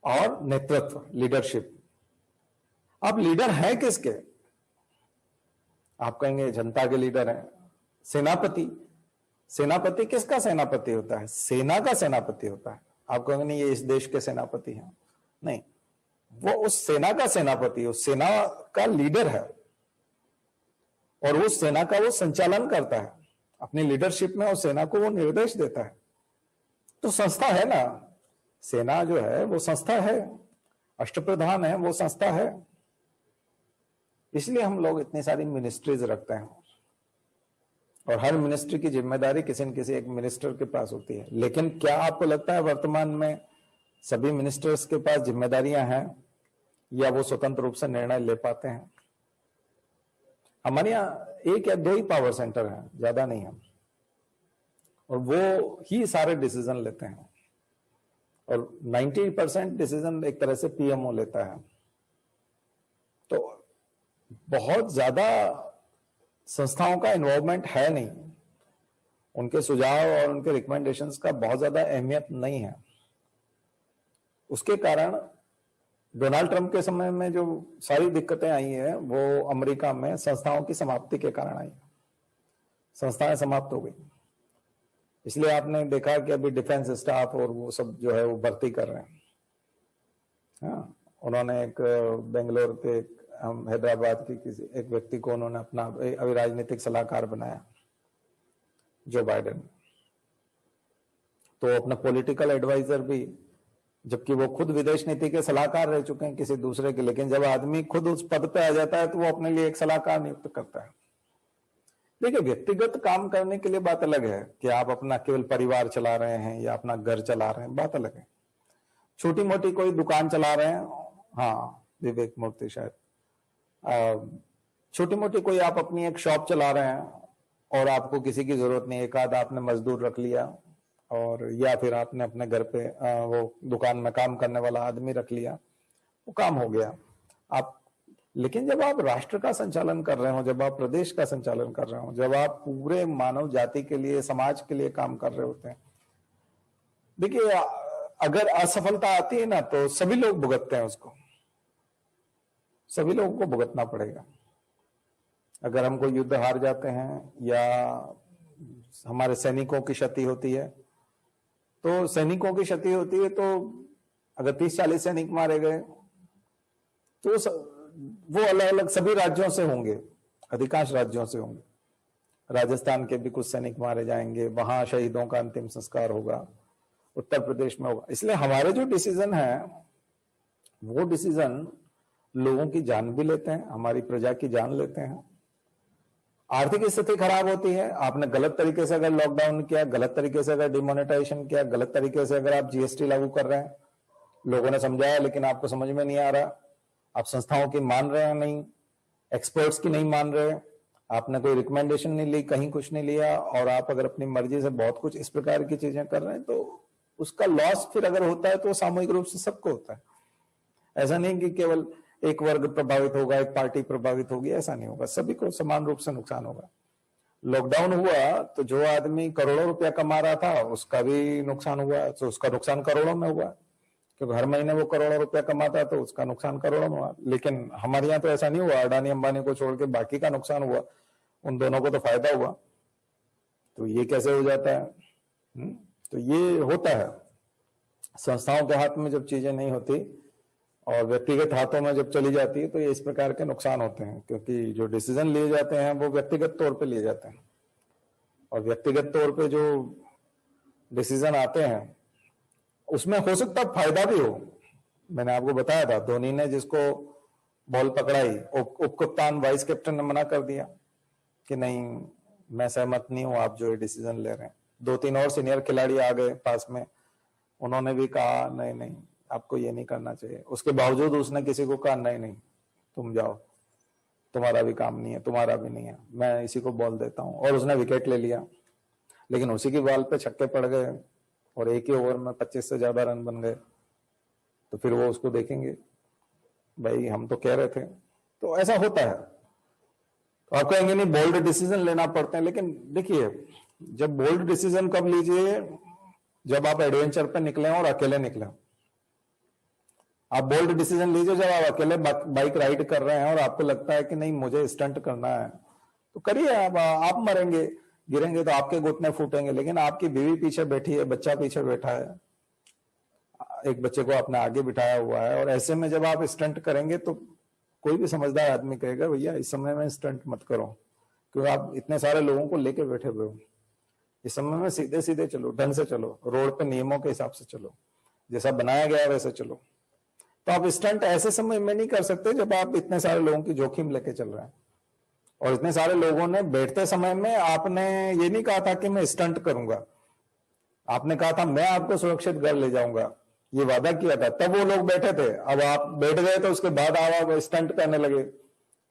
और नेतृत्व, लीडरशिप। आप लीडर हैं किसके? आप कहेंगे जनता के लीडर हैं, सेनापति। सेनापति किसका सेनापति होता है? सेना का सेनापति होता है। आप कहेंगे नहीं ये इस देश के सेनापति हैं, नहीं, वो उस सेना का सेनापति, उस सेना का लीडर है और उस सेना का वो संचालन करता है। अपनी लीडरशिप में उस सेना को वो निर्देश देता है। तो संस्था है ना, सेना जो है वो संस्था है, अष्टप्रधान है वो संस्था है। इसलिए हम लोग इतनी सारी मिनिस्ट्रीज रखते हैं और हर मिनिस्ट्री की जिम्मेदारी किसी न किसी एक मिनिस्टर के पास होती है। लेकिन क्या आपको लगता है वर्तमान में सभी मिनिस्टर्स के पास जिम्मेदारियां हैं या वो स्वतंत्र रूप से निर्णय ले पाते हैं? हमारे यहाँ 1 या 2 ही पावर सेंटर हैं, ज्यादा नहीं है, और वो ही सारे डिसीजन लेते हैं और 90% डिसीजन एक तरह से पीएमओ लेता है। तो बहुत ज्यादा संस्थाओं का इन्वॉल्वमेंट है नहीं, उनके सुझाव और उनके रिकमेंडेशंस का बहुत ज्यादा अहमियत नहीं है। उसके कारण डोनाल्ड ट्रंप के समय में जो सारी दिक्कतें आई हैं वो अमेरिका में संस्थाओं की समाप्ति के कारण आई। संस्थाएं समाप्त हो गई, इसलिए आपने देखा कि अभी डिफेंस स्टाफ और वो सब जो है वो भर्ती कर रहे हैं। हाँ, उन्होंने एक बेंगलोर के, हैदराबाद की किसी एक व्यक्ति को उन्होंने अपना अभी राजनीतिक सलाहकार बनाया, जो बाइडेन। तो अपना पॉलिटिकल एडवाइजर भी, जबकि वो खुद विदेश नीति के सलाहकार रह चुके हैं किसी दूसरे के, लेकिन जब आदमी खुद उस पद पे आ जाता है तो वो अपने लिए एक सलाहकार नियुक्त करता है। देखिए, व्यक्तिगत काम करने के लिए बात अलग है कि आप अपना केवल परिवार चला रहे हैं या अपना घर चला रहे हैं, बात अलग है। छोटी मोटी कोई दुकान चला रहे हैं, हाँ विवेक मूर्ति शायद, छोटी मोटी कोई आप अपनी एक शॉप चला रहे हैं और आपको किसी की जरूरत नहीं, एक आध आपने मजदूर रख लिया और या फिर आपने अपने घर पे वो दुकान में काम करने वाला आदमी रख लिया, वो काम हो गया आप। लेकिन जब आप राष्ट्र का संचालन कर रहे हो, जब आप प्रदेश का संचालन कर रहे हो, जब आप पूरे मानव जाति के लिए, समाज के लिए काम कर रहे होते हैं, देखिए अगर असफलता आती है ना तो सभी लोग भुगतते हैं उसको, सभी लोगों को भुगतना पड़ेगा। अगर हम कोई युद्ध हार जाते हैं या हमारे सैनिकों की क्षति होती है, तो सैनिकों की क्षति होती है, तो अगर 30-40 सैनिक मारे गए तो वो अलग अलग सभी राज्यों से होंगे, अधिकांश राज्यों से होंगे। राजस्थान के भी कुछ सैनिक मारे जाएंगे, वहां शहीदों का अंतिम संस्कार होगा, उत्तर प्रदेश में होगा। इसलिए हमारे जो डिसीजन है वो डिसीजन लोगों की जान भी लेते हैं, हमारी प्रजा की जान लेते हैं। आर्थिक स्थिति खराब होती है, आपने गलत तरीके से अगर लॉकडाउन किया, गलत तरीके से अगर डिमोनेटाइजेशन किया, गलत तरीके से अगर आप जीएसटी लागू कर रहे हैं, लोगों ने समझाया लेकिन आपको समझ में नहीं आ रहा, आप संस्थाओं की मान रहे हैं नहीं, एक्सपर्ट्स की नहीं मान रहे, आपने कोई रिकमेंडेशन नहीं ली, कहीं कुछ नहीं लिया, और आप अगर अपनी मर्जी से बहुत कुछ इस प्रकार की चीजें कर रहे हैं, तो उसका लॉस फिर अगर होता है तो सामूहिक रूप से सबको होता है। ऐसा नहीं कि केवल एक वर्ग प्रभावित होगा, एक पार्टी प्रभावित होगी, ऐसा नहीं होगा, सभी को समान रूप से नुकसान होगा। लॉकडाउन हुआ तो जो आदमी करोड़ों रुपया कमा रहा था उसका भी नुकसान हुआ, तो उसका नुकसान करोड़ों में हुआ, क्योंकि हर महीने वो करोड़ों रुपया कमाता तो उसका नुकसान करोड़ों में हुआ। लेकिन हमारे यहाँ तो ऐसा नहीं हुआ, अडानी अंबानी को छोड़ के बाकी का नुकसान हुआ, उन दोनों को तो फायदा हुआ। तो ये कैसे हो जाता है? तो ये होता है, संस्थाओं के हाथ में जब चीजें नहीं होती और व्यक्तिगत हाथों में जब चली जाती है तो ये इस प्रकार के नुकसान होते हैं, क्योंकि जो डिसीजन लिए जाते हैं वो व्यक्तिगत तौर पे लिए जाते हैं, और व्यक्तिगत तौर पे जो डिसीजन आते हैं उसमें हो सकता है फायदा भी हो। मैंने आपको बताया था, धोनी ने जिसको बॉल पकड़ाई, उप कप्तान वाइस कैप्टन ने मना कर दिया कि नहीं मैं सहमत नहीं हूं आप जो ये डिसीजन ले रहे हैं। 2-3 और सीनियर खिलाड़ी आ गए पास में, उन्होंने भी कहा नहीं नहीं आपको ये नहीं करना चाहिए। उसके बावजूद उसने किसी को कहा नहीं नहीं तुम जाओ, तुम्हारा भी काम नहीं है, तुम्हारा भी नहीं है, मैं इसी को बॉल देता हूं, और उसने विकेट ले लिया। लेकिन उसी की बॉल पे छक्के पड़ गए और एक ही ओवर में 25 से ज्यादा रन बन गए, तो फिर वो उसको देखेंगे, भाई हम तो कह रहे थे। तो ऐसा होता है। तो आप कहेंगे नहीं बोल्ड डिसीजन लेना पड़ते हैं, लेकिन देखिए जब बोल्ड डिसीजन कब लीजिए, जब आप एडवेंचर पे निकले और अकेले निकले। आप बोल्ड डिसीजन लीजिए जब आप अकेले बाइक राइड कर रहे हैं और आपको लगता है कि नहीं मुझे स्टंट करना है, तो करिए। आप मरेंगे, गिरेंगे तो आपके घुटने फूटेंगे, लेकिन आपकी बीवी पीछे बैठी है, बच्चा पीछे बैठा है, एक बच्चे को आपने आगे बिठाया हुआ है, और ऐसे में जब आप स्टंट करेंगे तो कोई भी समझदार आदमी कहेगा भैया इस समय में स्टंट मत करो, क्योंकि आप इतने सारे लोगों को लेके बैठे हुए हो। इस समय में सीधे सीधे चलो, ढंग से चलो, रोड पे नियमों के हिसाब से चलो, जैसा बनाया गया है वैसे चलो। तो आप स्टंट ऐसे समय में नहीं कर सकते जब आप इतने सारे लोगों की जोखिम लेके चल रहे हैं। और इतने सारे लोगों ने बैठते समय में आपने ये नहीं कहा था कि मैं स्टंट करूंगा, आपने कहा था मैं आपको सुरक्षित घर ले जाऊंगा, ये वादा किया था, तब वो लोग बैठे थे। अब आप बैठ गए तो उसके बाद आप स्टंट करने लगे।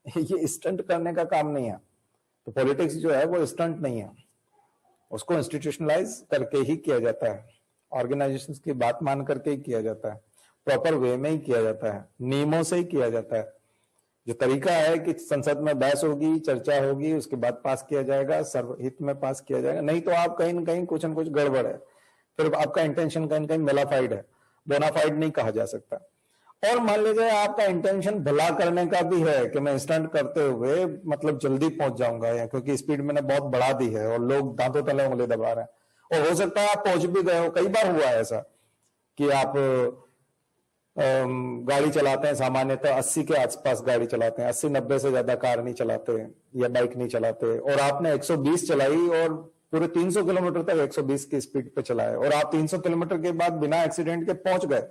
ये स्टंट करने का काम नहीं है। तो पॉलिटिक्स जो है वो स्टंट नहीं है, उसको इंस्टीट्यूशनलाइज करके ही किया जाता है, ऑर्गेनाइजेशंस की बात मान करके ही किया जाता है, प्रॉपर वे में ही किया जाता है, नियमों से ही किया जाता है। जो तरीका है कि संसद में बहस होगी, चर्चा होगी, उसके बाद पास किया जाएगा, सर्वहित में पास किया जाएगा, नहीं तो आप कहीं ना कहीं कुछ न कुछ गड़बड़ है, फिर आपका इंटेंशन कहीं ना कहीं मेलाफाइड है, बोनाफाइड नहीं कहा जा सकता। और मान लीजिए आपका इंटेंशन भला करने का भी है कि मैं स्टंट करते हुए मतलब जल्दी पहुंच जाऊंगा, या क्योंकि स्पीड मैंने बहुत बढ़ा दी है और लोग दांतों तले उंगली दबा रहे हैं, और हो सकता है आप पहुंच भी गए हो। कई बार हुआ है ऐसा कि आप गाड़ी चलाते हैं, सामान्यतः 80 के आसपास गाड़ी चलाते हैं, 80-90 से ज्यादा कार नहीं चलाते या बाइक नहीं चलाते, और आपने 120 चलाई और पूरे 300 किलोमीटर तक 120 की स्पीड पे चलाए, और आप 300 किलोमीटर के बाद बिना एक्सीडेंट के पहुंच गए।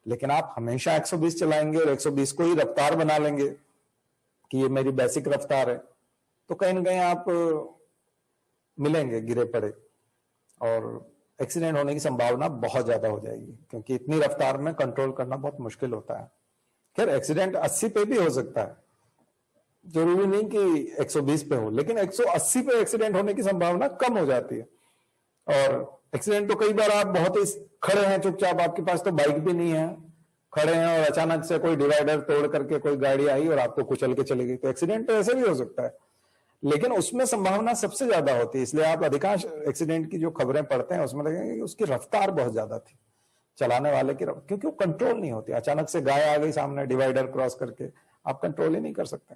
लेकिन आप हमेशा 120 चलाएंगे और 120 को ही रफ्तार बना लेंगे कि ये मेरी बेसिक रफ्तार है, तो कहीं ना कहीं आप मिलेंगे गिरे पड़े, और एक्सीडेंट होने की संभावना बहुत ज्यादा हो जाएगी, क्योंकि इतनी रफ्तार में कंट्रोल करना बहुत मुश्किल होता है। खैर एक्सीडेंट 80 पे भी हो सकता है, जरूरी नहीं कि 120 पे हो, लेकिन 180 पे एक्सीडेंट होने की संभावना कम हो जाती है। और एक्सीडेंट तो कई बार आप बहुत ही खड़े हैं चुपचाप, आपके पास तो बाइक भी नहीं है, खड़े हैं और अचानक से कोई डिवाइडर तोड़ करके कोई गाड़ी आई और आपको कुचल के चली गई, तो एक्सीडेंट तो ऐसे भी हो सकता है, लेकिन उसमें संभावना सबसे ज्यादा होती है। इसलिए आप अधिकांश एक्सीडेंट की जो खबरें पढ़ते हैं उसमें देखेंगे कि उसकी रफ्तार बहुत ज्यादा थी, चलाने वाले की, क्योंकि वो कंट्रोल नहीं होती। अचानक से गाय आ गई सामने डिवाइडर क्रॉस करके, आप कंट्रोल ही नहीं कर सकते,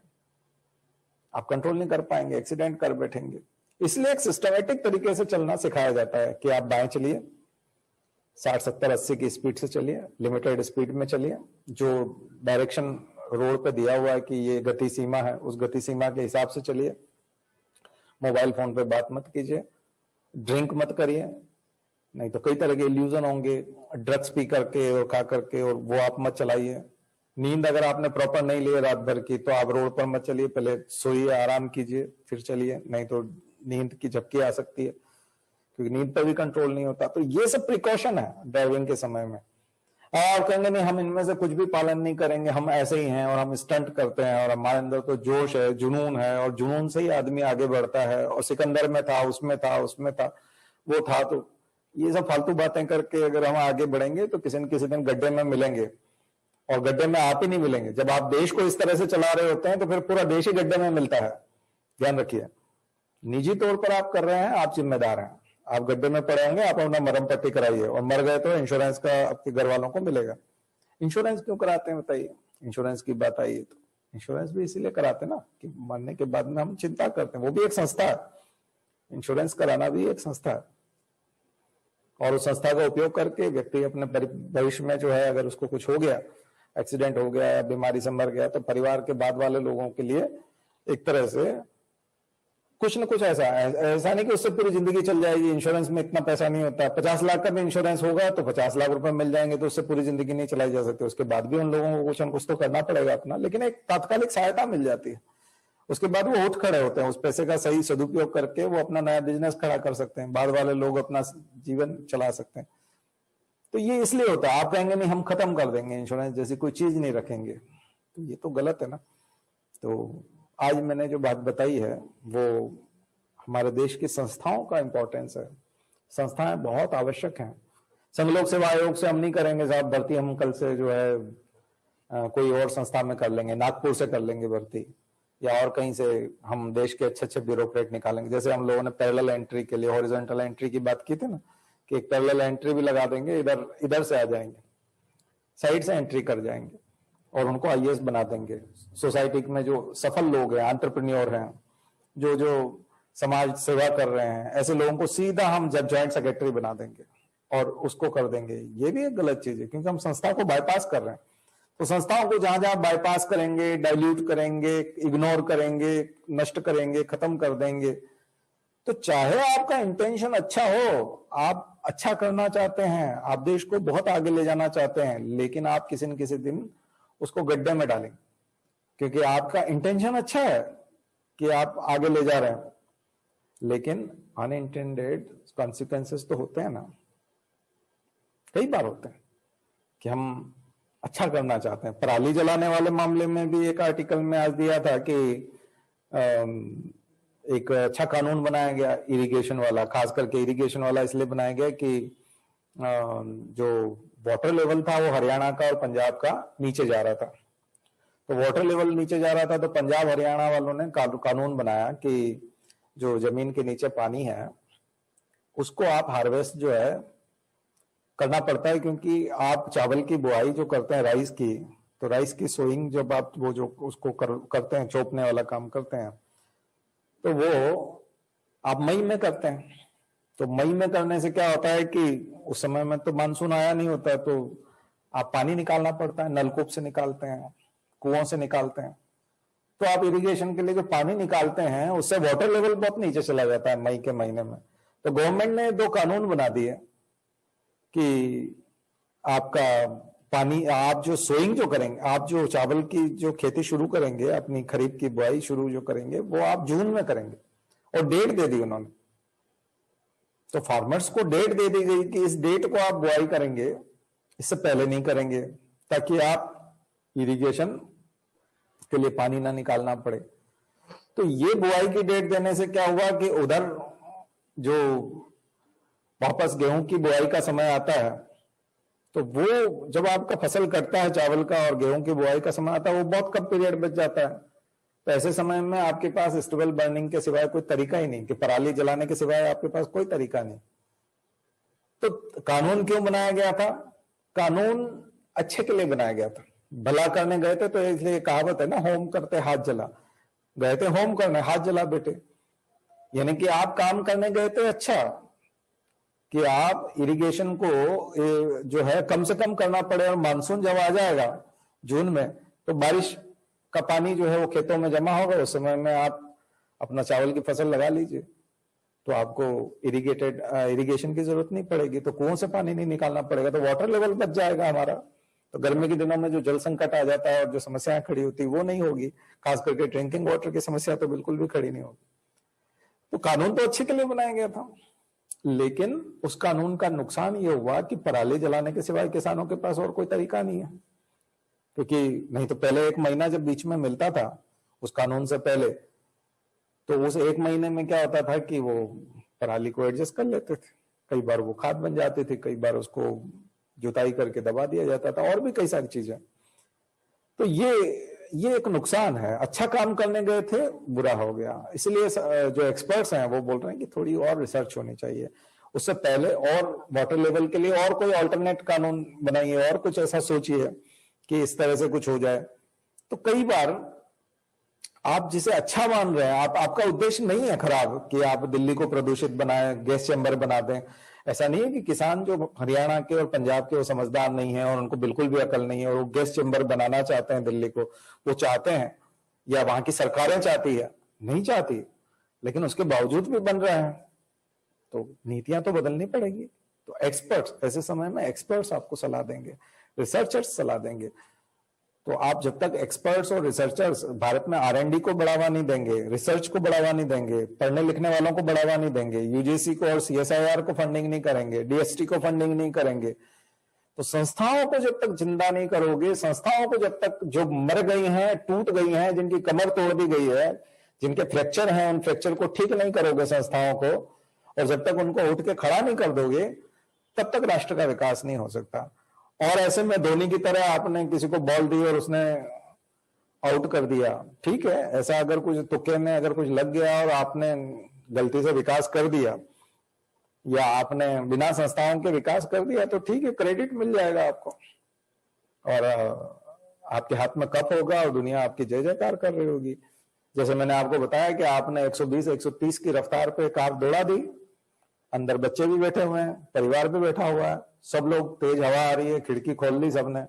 आप कंट्रोल नहीं कर पाएंगे, एक्सीडेंट कर बैठेंगे। इसलिए एक सिस्टमेटिक तरीके से चलना सिखाया जाता है कि आप बाएं चलिए, 60, 70, 80 की स्पीड से चलिए, लिमिटेड स्पीड में चलिए, जो डायरेक्शन रोड पे दिया हुआ है कि ये गति सीमा है, उस गति सीमा के हिसाब से चलिए। मोबाइल फोन पे बात मत कीजिए, ड्रिंक मत करिए, नहीं तो कई तरह के इल्यूजन होंगे, ड्रग्स पी करके और खा करके, और वो आप मत चलाइए। नींद अगर आपने प्रॉपर नहीं ली रात भर की तो आप रोड पर मत चलिए, पहले सोइए, आराम कीजिए, फिर चलिए, नहीं तो नींद की झपकी आ सकती है, क्योंकि नींद पर भी कंट्रोल नहीं होता। तो ये सब प्रिकॉशन है ड्राइविंग के समय में। आप कहेंगे नहीं हम इनमें से कुछ भी पालन नहीं करेंगे, हम ऐसे ही हैं और हम स्टंट करते हैं और हमारे अंदर तो जोश है, जुनून है, और जुनून से ही आदमी आगे बढ़ता है, और सिकंदर में था, उसमें था, उसमें था, वो था। तो ये सब फालतू बातें करके अगर हम आगे बढ़ेंगे तो किसी न किसी दिन गड्ढे में मिलेंगे, और गड्ढे में आप ही नहीं मिलेंगे। जब आप देश को इस तरह से चला रहे होते हैं तो फिर पूरा देश ही गड्ढे में मिलता है। ध्यान रखिए, निजी तौर पर आप कर रहे हैं, आप जिम्मेदार हैं, आप गड्ढे में पड़े होंगे, आप अपना मरम पट्टी कराइए, और मर गए तो इंश्योरेंस का आपके घर वालों को मिलेगा। इंश्योरेंस क्यों कराते हैं बताइए? इंश्योरेंस की बात आई है तो इंश्योरेंस भी इसीलिए कराते हैं ना कि मरने के बाद में हम चिंता करते हैं, वो भी एक संस्था है, इंश्योरेंस कराना भी एक संस्था है, और उस संस्था का उपयोग करके व्यक्ति अपने भविष्य में जो है अगर उसको कुछ हो गया, एक्सीडेंट हो गया या बीमारी से मर गया, तो परिवार के बाद वाले लोगों के लिए एक तरह से कुछ न कुछ ऐसा नहीं कि उससे पूरी जिंदगी चल जाएगी। इंश्योरेंस में इतना पैसा नहीं होता, 50 लाख का भी इंश्योरेंस होगा तो 50 लाख रुपए मिल जाएंगे, तो उससे पूरी जिंदगी नहीं चलाई जा सकती। उसके बाद भी उन लोगों को कुछ न कुछ तो करना पड़ेगा अपना, लेकिन एक तात्कालिक सहायता मिल जाती है। उसके बाद वो उठ खड़े होते हैं, उस पैसे का सही सदुपयोग करके वो अपना नया बिजनेस खड़ा कर सकते हैं, बाद वाले लोग अपना जीवन चला सकते हैं। तो ये इसलिए होता है, आप कहेंगे नहीं हम खत्म कर देंगे इंश्योरेंस जैसी कोई चीज नहीं रखेंगे, तो ये तो गलत है ना। तो आज मैंने जो बात बताई है वो हमारे देश की संस्थाओं का इंपॉर्टेंस है। संस्थाएं बहुत आवश्यक हैं। संघ लोक सेवा आयोग से हम नहीं करेंगे साहब भर्ती, हम कल से जो है कोई और संस्था में कर लेंगे, नागपुर से कर लेंगे भर्ती, या और कहीं से हम देश के अच्छे अच्छे ब्यूरोक्रेट निकालेंगे। जैसे हम लोगों ने पैरेलल एंट्री के लिए हॉरिजॉन्टल एंट्री की बात की थी ना, कि एक पैरेलल एंट्री भी लगा देंगे, इधर से आ जाएंगे, साइड से एंट्री कर जाएंगे और उनको आईएएस बना देंगे। सोसाइटी में जो सफल लोग हैं, एंटरप्रेन्योर हैं, जो जो समाज सेवा कर रहे हैं, ऐसे लोगों को सीधा हम जब ज्वाइंट सेक्रेटरी बना देंगे और उसको कर देंगे। ये भी एक गलत चीज है, क्योंकि हम संस्था को बाईपास कर रहे हैं। तो संस्थाओं को जहां जहां बाईपास करेंगे, डाइल्यूट करेंगे, इग्नोर करेंगे, नष्ट करेंगे, खत्म कर देंगे, तो चाहे आपका इंटेंशन अच्छा हो, आप अच्छा करना चाहते हैं, आप देश को बहुत आगे ले जाना चाहते हैं, लेकिन आप किसी न किसी दिन उसको गड्ढे में डालेंगे, क्योंकि आपका इंटेंशन अच्छा है कि आप आगे ले जा रहे हैं, लेकिन अनइंटेंडेड कॉन्सिक्वेंसेस तो होते हैं ना, कई बार होते हैं कि हम अच्छा करना चाहते हैं। पराली जलाने वाले मामले में भी एक आर्टिकल में आज दिया था कि एक अच्छा कानून बनाया गया इरिगेशन वाला, खास करके इरिगेशन वाला इसलिए बनाया गया कि जो वाटर लेवल था वो हरियाणा का और पंजाब का नीचे जा रहा था। तो वाटर लेवल नीचे जा रहा था, तो पंजाब हरियाणा वालों ने कानून बनाया कि जो जमीन के नीचे पानी है उसको आप हार्वेस्ट जो है करना पड़ता है, क्योंकि आप चावल की बुआई जो करते हैं राइस की, तो राइस की सोइंग जब आप वो जो उसको करते हैं, चोपने वाला काम करते हैं, तो वो आप मई में करते हैं। तो मई में करने से क्या होता है कि उस समय में तो मानसून आया नहीं होता, तो आप पानी निकालना पड़ता है, नलकूप से निकालते हैं, कुओं से निकालते हैं। तो आप इरिगेशन के लिए जो पानी निकालते हैं उससे वाटर लेवल बहुत नीचे चला जाता है मई के महीने में। तो गवर्नमेंट ने 2 कानून बना दिए कि आपका पानी, आप जो सोइंग जो करेंगे, आप जो चावल की जो खेती शुरू करेंगे, अपनी खरीफ की बुआई शुरू जो करेंगे, वो आप जून में करेंगे, और डेट दे दी उन्होंने। तो फार्मर्स को डेट दे दी गई कि इस डेट को आप बुआई करेंगे, इससे पहले नहीं करेंगे, ताकि आप इरिगेशन के लिए पानी ना निकालना पड़े। तो ये बुआई की डेट देने से क्या हुआ कि उधर जो वापस गेहूं की बुआई का समय आता है, तो वो जब आपका फसल कटता है चावल का और गेहूं की बुआई का समय आता है, वो बहुत कम पीरियड बच जाता है। तो ऐसे समय में आपके पास स्टबल बर्निंग के सिवाय कोई तरीका ही नहीं, कि पराली जलाने के सिवाय आपके पास कोई तरीका नहीं। तो कानून क्यों बनाया गया था? कानून अच्छे के लिए बनाया गया था। भला करने गए थे, तो इसलिए कहावत है ना, होम करते हाथ जला। गए थे होम करने, हाथ जला बेटे। यानी कि आप काम करने गए थे अच्छा, कि आप इरिगेशन को जो है कम से कम करना पड़े, और मानसून जब आ जाएगा जून में, तो बारिश का पानी जो है वो खेतों में जमा होगा, उस समय में आप अपना चावल की फसल लगा लीजिए, तो आपको इरिगेशन की जरूरत नहीं पड़ेगी, तो कुओं से पानी नहीं निकालना पड़ेगा, तो वाटर लेवल बच जाएगा हमारा। तो गर्मी के दिनों में जो जल संकट आ जाता है और जो समस्याएं खड़ी होती है वो नहीं होगी, खास करके ड्रिंकिंग वाटर की समस्या तो बिल्कुल भी खड़ी नहीं होगी। तो कानून तो अच्छे के लिए बनाया गया था, लेकिन उस कानून का नुकसान ये हुआ कि पराली जलाने के सिवाय किसानों के पास और कोई तरीका नहीं है। क्योंकि नहीं तो पहले 1 महीना जब बीच में मिलता था उस कानून से पहले, तो उस 1 महीने में क्या होता था कि वो पराली को एडजस्ट कर लेते थे। कई बार वो खाद बन जाती थी, कई बार उसको जुताई करके दबा दिया जाता था, और भी कई सारी चीजें। तो ये एक नुकसान है। अच्छा काम करने गए थे, बुरा हो गया। इसलिए जो एक्सपर्ट्स हैं वो बोल रहे हैं कि थोड़ी और रिसर्च होनी चाहिए उससे पहले, और वाटर लेवल के लिए और कोई अल्टरनेट कानून बनाइए, और कुछ ऐसा सोचिए कि इस तरह से कुछ हो जाए। तो कई बार आप जिसे अच्छा मान रहे हैं, आपका उद्देश्य नहीं है खराब कि आप दिल्ली को प्रदूषित बनाएं, गैस चैम्बर बना दें। ऐसा नहीं है कि किसान जो हरियाणा के और पंजाब के वो समझदार नहीं है और उनको बिल्कुल भी अकल नहीं है और वो गैस चैम्बर बनाना चाहते हैं दिल्ली को, वो चाहते हैं, या वहां की सरकारें चाहती है, नहीं चाहती, लेकिन उसके बावजूद भी बन रहे हैं। तो नीतियां तो बदलनी पड़ेगी। तो एक्सपर्ट्स, ऐसे समय में एक्सपर्ट्स आपको सलाह देंगे, रिसर्चर्स सलाह देंगे। तो आप जब तक एक्सपर्ट्स और रिसर्चर्स भारत में R&D को बढ़ावा नहीं देंगे, रिसर्च को बढ़ावा नहीं देंगे, पढ़ने लिखने वालों को बढ़ावा नहीं देंगे, यूजीसी को और CSIR को फंडिंग नहीं करेंगे, DST को फंडिंग नहीं करेंगे, तो संस्थाओं को जब तक जिंदा नहीं करोगे, संस्थाओं को जब तक, जो मर गई हैं, टूट गई हैं, जिनकी कमर तोड़ दी गई है, जिनके फ्रैक्चर हैं, उन फ्रैक्चर को ठीक नहीं करोगे संस्थाओं को, और जब तक उनको उठ के खड़ा नहीं कर दोगे, तब तक राष्ट्र का विकास नहीं हो सकता। और ऐसे में धोनी की तरह आपने किसी को बॉल दी और उसने आउट कर दिया, ठीक है, ऐसा अगर कुछ तुक्के में अगर कुछ लग गया और आपने गलती से विकास कर दिया, या आपने बिना संस्थाओं के विकास कर दिया, तो ठीक है, क्रेडिट मिल जाएगा आपको, और आपके हाथ में कप होगा और दुनिया आपकी जय जयकार कर रही होगी। जैसे मैंने आपको बताया कि आपने 120-130 की रफ्तार पे कार दौड़ा दी, अंदर बच्चे भी बैठे हुए हैं, परिवार भी बैठा हुआ है, सब लोग, तेज हवा आ रही है, खिड़की खोल ली सबने,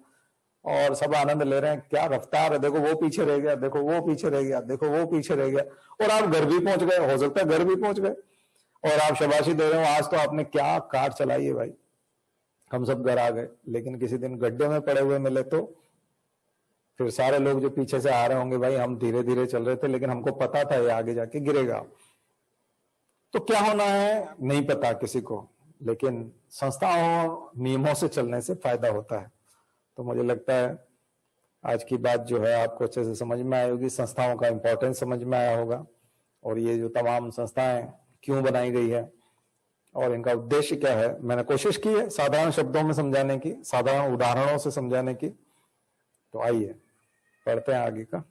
और सब आनंद ले रहे हैं, क्या रफ्तार है, देखो वो पीछे रह गया, देखो वो पीछे रह गया, देखो वो पीछे रह गया, और आप घर भी पहुंच गए, हो सकता है घर भी पहुंच गए, और आप शाबाशी दे रहे हो, आज तो आपने क्या कार चलाई है भाई, हम सब घर आ गए। लेकिन किसी दिन गड्ढे में पड़े हुए मिले तो फिर सारे लोग जो पीछे से आ रहे होंगे, भाई हम धीरे धीरे चल रहे थे लेकिन हमको पता था ये आगे जाके गिरेगा। तो क्या होना है नहीं पता किसी को, लेकिन संस्थाओं नियमों से चलने से फायदा होता है। तो मुझे लगता है आज की बात जो है आपको अच्छे से समझ में आई होगी, संस्थाओं का इंपॉर्टेंस समझ में आया होगा, और ये जो तमाम संस्थाएं क्यों बनाई गई है और इनका उद्देश्य क्या है, मैंने कोशिश की है साधारण शब्दों में समझाने की, साधारण उदाहरणों से समझाने की। तो आइए पढ़ते हैं आगे का।